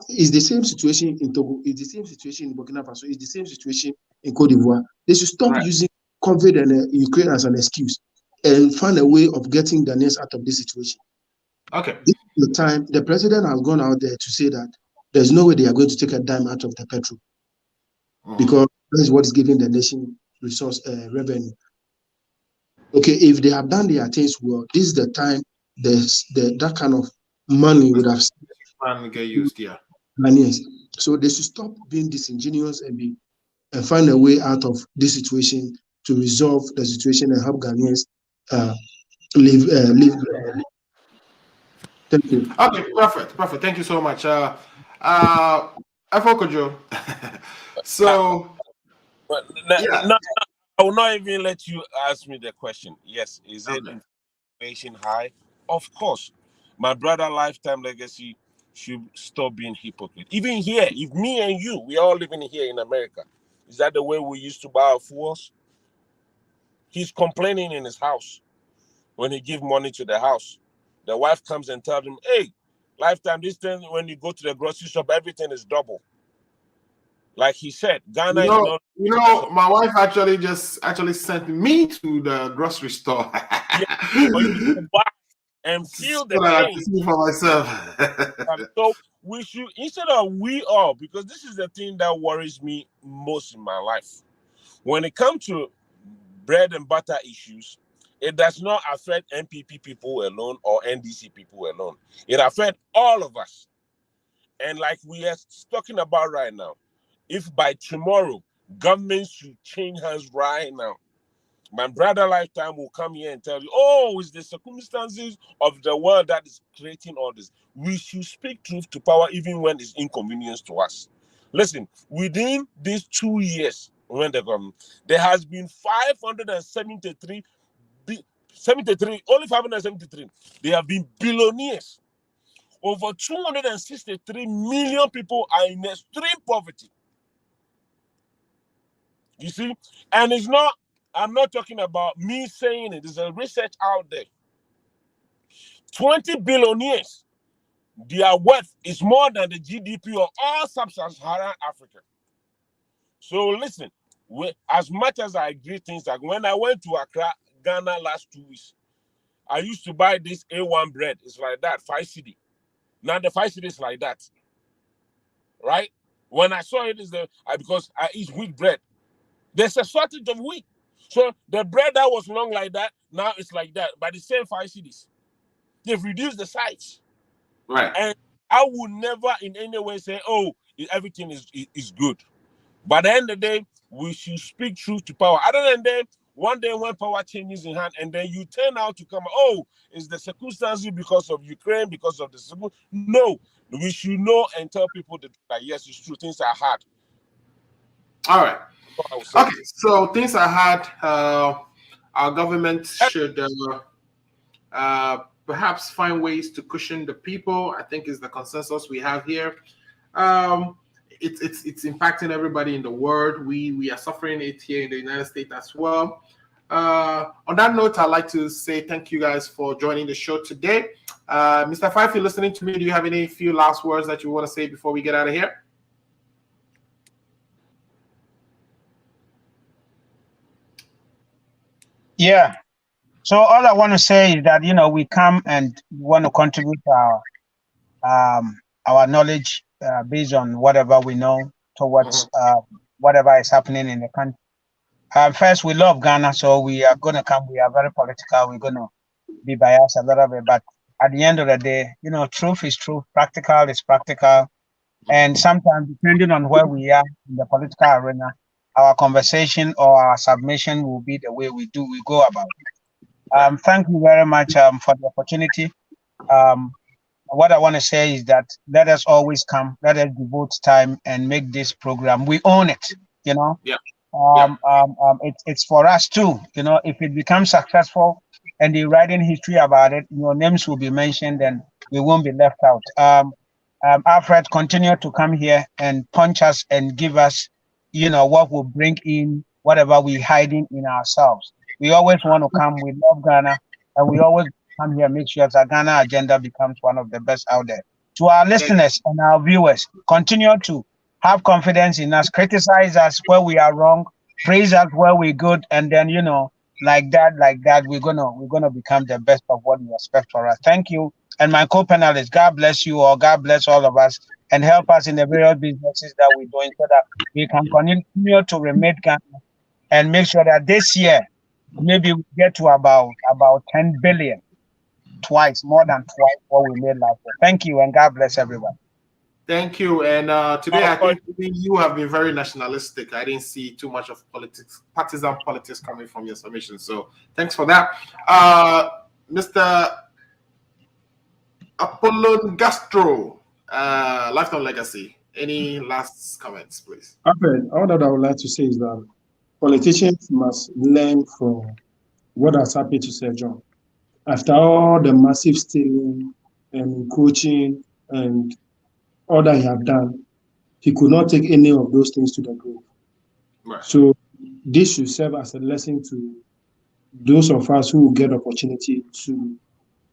it's the same situation in Togo, it's the same situation in Burkina Faso, it's the same situation in Cote d'Ivoire. They should stop using COVID and Ukraine as an excuse and find a way of getting Ghanaians out of this situation. Okay. This is the time the president has gone out there to say that there's no way they are going to take a dime out of the petrol, because that is what is giving the nation resource revenue. Okay, if they have done their things well, this is the time that kind of money would have get used. Yeah. Ghanaians. So they should stop being disingenuous and find a way out of this situation to resolve the situation and help Ghanaians live. Thank you. Okay, perfect. Thank you so much. Afokojo. So, no, I will not even let you ask me the question. Yes, is it inflation high? Of course. My brother Lifetime Legacy should stop being hypocrite. Even here, if me and you, we are all living here in America. Is that the way we used to buy our fuels? He's complaining in his house when he give money to the house. The wife comes and tells him, hey, Lifetime, this thing, when you go to the grocery shop, everything is double. Like he said, Ghana is not... You know, my wife actually sent me to the grocery store. And feel the pain for myself. So we should, instead of we all, because this is the thing that worries me most in my life. When it comes to bread and butter issues, it does not affect NPP people alone or NDC people alone. It affects all of us. And like we are talking about right now, if by tomorrow government should change hands right now, my brother Lifetime will come here and tell you, oh, it's the circumstances of the world that is creating all this. We should speak truth to power even when it's inconvenience to us. Listen, within these 2 years, when the government, there has been 573, only 573. They have been billionaires. Over 263 million people are in extreme poverty. You see? And it's not, I'm not talking about me saying it. There's a research out there. 20 billionaires, their worth is more than the GDP of all sub-Saharan Africa. So listen, as much as I agree things like when I went to Accra, Ghana last 2 weeks, I used to buy this A1 bread. It's like that, 5 cedi. Now the 5 cedi is like that, right? When I saw it, because I eat wheat bread. There's a shortage of wheat. So the bread that was long like that, now it's like that, by the same 5 cedis. They've reduced the size. Right. And I would never in any way say, oh, everything is good. By the end of the day, we should speak truth to power. Other than that, one day when power changes in hand, and then you turn out to come, oh, it's the circumstances because of Ukraine, because of the... No, we should know and tell people that yes, it's true, things are hard. All right. Okay, so things are hard. Our government should perhaps find ways to cushion the people. I think is the consensus we have here. It's impacting everybody in the world. We are suffering it here in the United States as well. On that note, I'd like to say thank you guys for joining the show today. Mr. Fife, if you're listening to me, do you have any few last words that you want to say before we get out of here? Yeah. So all I want to say is that, we come and want to contribute our knowledge based on whatever we know towards whatever is happening in the country. First, we love Ghana, so we are going to come. We are very political. We're going to be biased a little bit. But at the end of the day, truth is truth. Practical is practical. And sometimes, depending on where we are in the political arena, our conversation or our submission will be the way we go about it. Thank you very much for the opportunity. What I want to say is that let us always come, let us devote time and make this program. We own it, Yeah. It's for us too, if it becomes successful and they write in history about it, your names will be mentioned and we won't be left out. Alfred, continue to come here and punch us and give us, what will bring in whatever we're hiding in ourselves. We always want to come. We love Ghana, and we always come here, make sure that Ghana agenda becomes one of the best out there. To our listeners and our viewers, continue to have confidence in us, criticize us where we are wrong, praise us where we're good, and then like that, we're gonna become the best of what you expect for us. Thank you. And my co-panelists, God bless you all, God bless all of us, and help us in the various businesses that we're doing so that we can continue to remake Ghana and make sure that this year maybe we get to about 10 billion, more than twice what we made last year. Thank you, and God bless everyone. Thank you. And today, I think you have been very nationalistic. I didn't see too much of partisan politics coming from your submission. So thanks for that. Mr. Apollon Gastro, Lifetime Legacy. Any last comments, please? All that I would like to say is that politicians must learn from what has happened to Sir John. After all the massive stealing and coaching and all that he had done, he could not take any of those things to the grave. Right. So this should serve as a lesson to those of us who will get opportunity to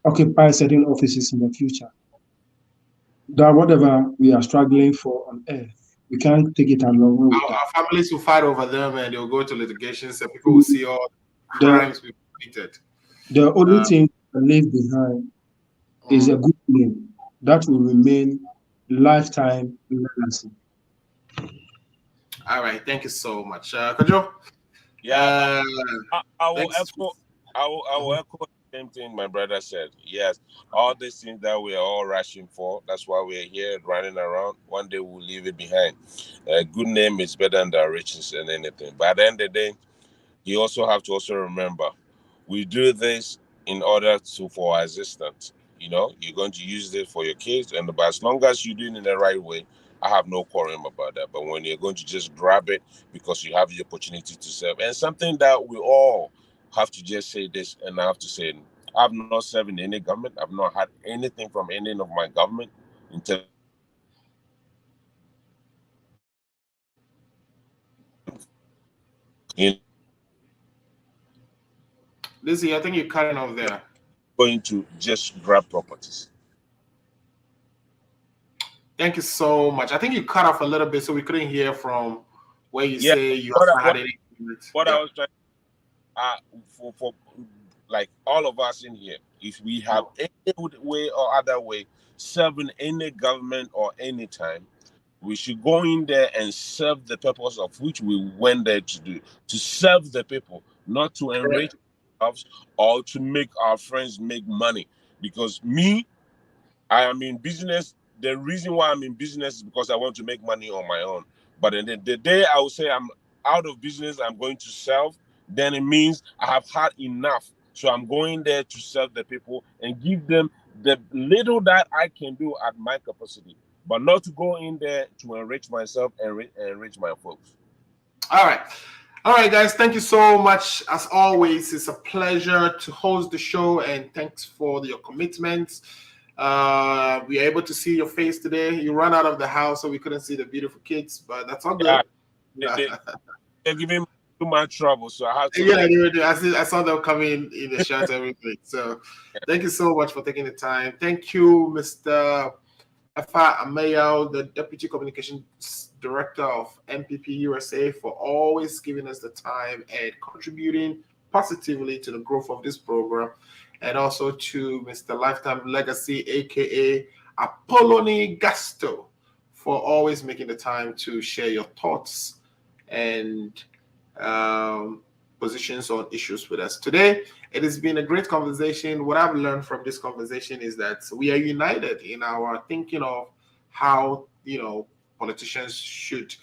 occupy certain offices in the future. That whatever we are struggling for on earth, we can't take it along. Our families will fight over them and they'll go to litigation, so people will see all the crimes we've committed. The only thing to leave behind is a good name that will remain lifetime legacy. All right, thank you so much, Kojo. Yeah, I will echo the same thing my brother said. Yes, all these things that we are all rushing for, that's why we're here running around. One day we'll leave it behind. A good name is better than the riches and anything. But at the end of the day, you also have to remember, we do this in order for our existence. You're going to use this for your kids, and as long as you do it in the right way, I have no quarrel about that. But when you're going to just grab it because you have the opportunity to serve, and something that we all have to just say this, and I have to say, I've not served in any government. I've not had anything from any of my government until Lizzie, I think you're cutting off there. Going to just grab properties. Thank you so much. I think you cut off a little bit, so we couldn't hear from where you say you haven't had any. I was trying for like all of us in here, if we have any way or other way serving any government or any time, we should go in there and serve the purpose of which we went there to do, to serve the people, not to enrich ourselves or to make our friends make money. Because I am in business. The reason why I'm in business is because I want to make money on my own. But the day I will say I'm out of business, I'm going to serve, then it means I have had enough. So I'm going there to serve the people and give them the little that I can do at my capacity, but not to go in there to enrich myself and enrich my folks. All right, guys. Thank you so much. As always, it's a pleasure to host the show, and thanks for your commitment. We are able to see your face today. You ran out of the house, so we couldn't see the beautiful kids, but that's all good. They're giving me too much trouble, so I have to. Yeah, I saw them coming in the shot and everything. So, thank you so much for taking the time. Thank you, Mr. Afa Amayao, the Deputy Communications Director of MPP USA, for always giving us the time and contributing positively to the growth of this program. And also to Mr. Lifetime Legacy, aka Apolloni Gasto, for always making the time to share your thoughts and positions on issues with us. Today, it has been a great conversation. What I've learned from this conversation is that we are united in our thinking of how, politicians should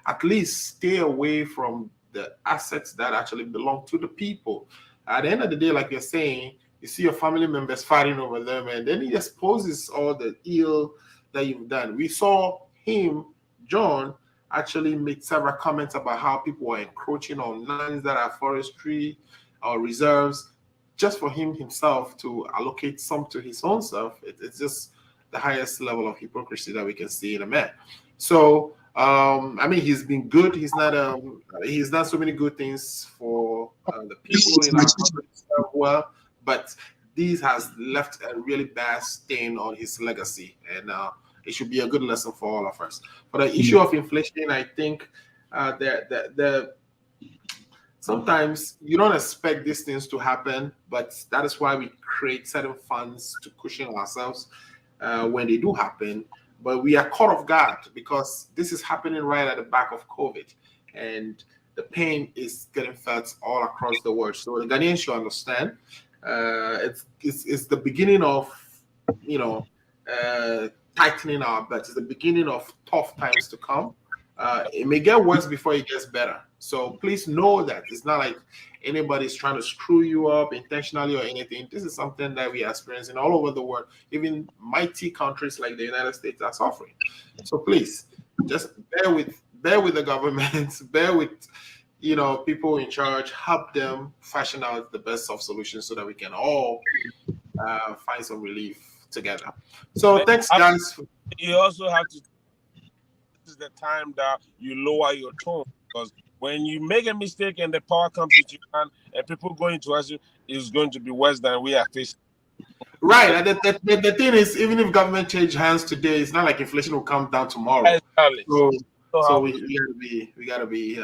at least stay away from the assets that actually belong to the people. At the end of the day, like you're saying, you see your family members fighting over them, and then he exposes all the ill that you've done. We saw him, John, actually made several comments about how people are encroaching on lands that are forestry or reserves, just for himself to allocate some to his own self. It's just the highest level of hypocrisy that we can see in a man. So, I mean, he's been good. He's done so many good things for the people in our country as well, but this has left a really bad stain on his legacy, and it should be a good lesson for all of us. For the issue of inflation, I think sometimes you don't expect these things to happen, but that is why we create certain funds to cushion ourselves when they do happen. But we are caught off guard because this is happening right at the back of COVID, and the pain is getting felt all across the world. So the Ghanaians should understand it's the beginning of, tightening our belts. It's the beginning of tough times to come. It may get worse before it gets better. So please know that it's not like anybody's trying to screw you up intentionally or anything. This is something that we are experiencing all over the world. Even mighty countries like the United States are suffering. So please, just bear with the government, bear with people in charge, help them fashion out the best of solutions so that we can all find some relief together. So thanks, guys. You also have to. This is the time that you lower your tone, because when you make a mistake and the power comes into your hand and people go into action, it's going to be worse than we are facing. Right. And the thing is, even if government change hands today, it's not like inflation will come down tomorrow. Exactly. So we gotta be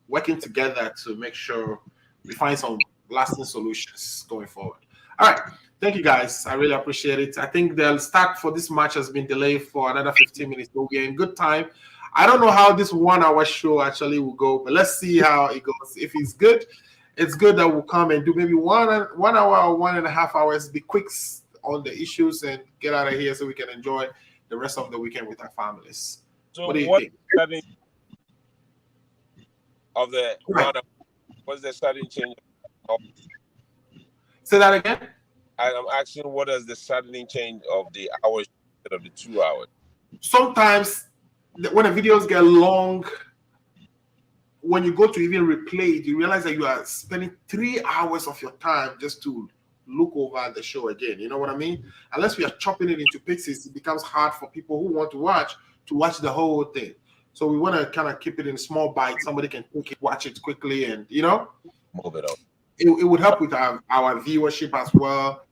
working together to make sure we find some lasting solutions going forward. All right. Thank you, guys. I really appreciate it. I think the start for this match has been delayed for another 15 minutes, but we're in good time. I don't know how this 1 hour show actually will go, but let's see how it goes. If it's good that we'll come and do maybe 1 hour or 1.5 hours, be quick on the issues and get out of here so we can enjoy the rest of the weekend with our families. So what do you think? What's the sudden change? Say that again? I'm asking, what is the sudden change of the hours instead of the 2 hours? Sometimes when the videos get long, when you go to even replay it, you realize that you are spending 3 hours of your time just to look over the show again. You know what I mean? Unless we are chopping it into pieces, it becomes hard for people who want to watch the whole thing. So we want to kind of keep it in small bites. Somebody can watch it quickly and, move it up. It would help with our viewership as well,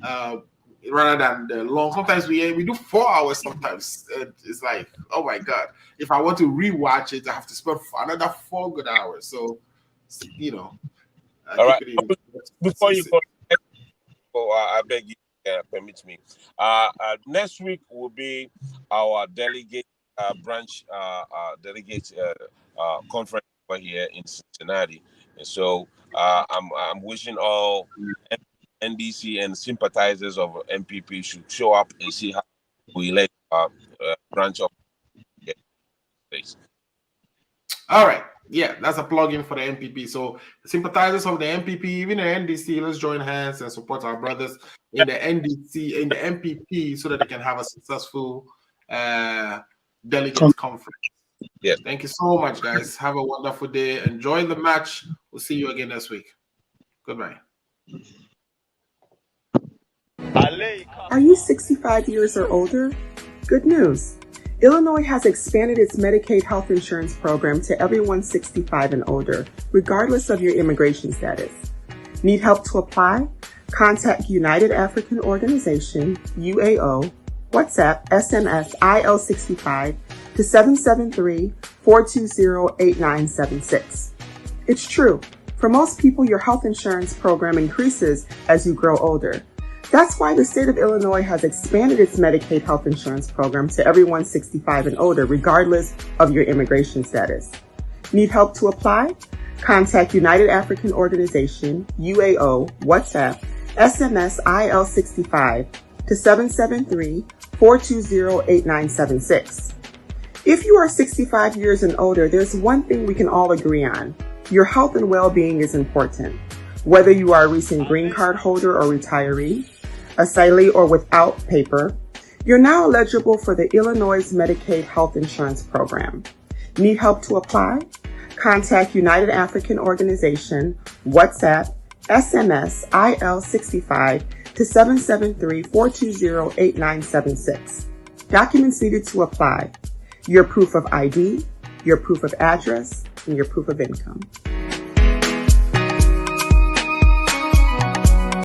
rather than the long. Sometimes we do 4 hours sometimes. It's like, oh my God. If I want to rewatch it, I have to spend another 4 good hours. So, all right. Before you go, I beg you, permit me. Next week will be our delegate branch delegate conference over here in Cincinnati, and so I'm wishing all NDC and sympathizers of MPP should show up and see how we elect branch of place. All right. Yeah, that's a plug-in for the MPP. So sympathizers of the MPP, even the NDC, let's join hands and support our brothers in the NDC, in the MPP, so that they can have a successful delegate conference. Yeah. Thank you so much, guys. Have a wonderful day. Enjoy the match. We'll see you again next week. Goodbye. Are you 65 years or older? Good news. Illinois has expanded its Medicaid health insurance program to everyone 65 and older, regardless of your immigration status. Need help to apply? Contact United African Organization, UAO, WhatsApp, SMS, IL65 to 773-420-8976. It's true. For most people, your health insurance program increases as you grow older. That's why the state of Illinois has expanded its Medicaid health insurance program to everyone 65 and older, regardless of your immigration status. Need help to apply? Contact United African Organization, UAO, WhatsApp, SMS, IL65 to 773-420-8976. If you are 65 years and older, there's one thing we can all agree on. Your health and well-being is important. Whether you are a recent green card holder or retiree, asylee or without paper, you're now eligible for the Illinois Medicaid Health Insurance Program. Need help to apply? Contact United African Organization, WhatsApp, SMS, IL65 to 773-420-8976. Documents needed to apply: your proof of ID, your proof of address, and your proof of income.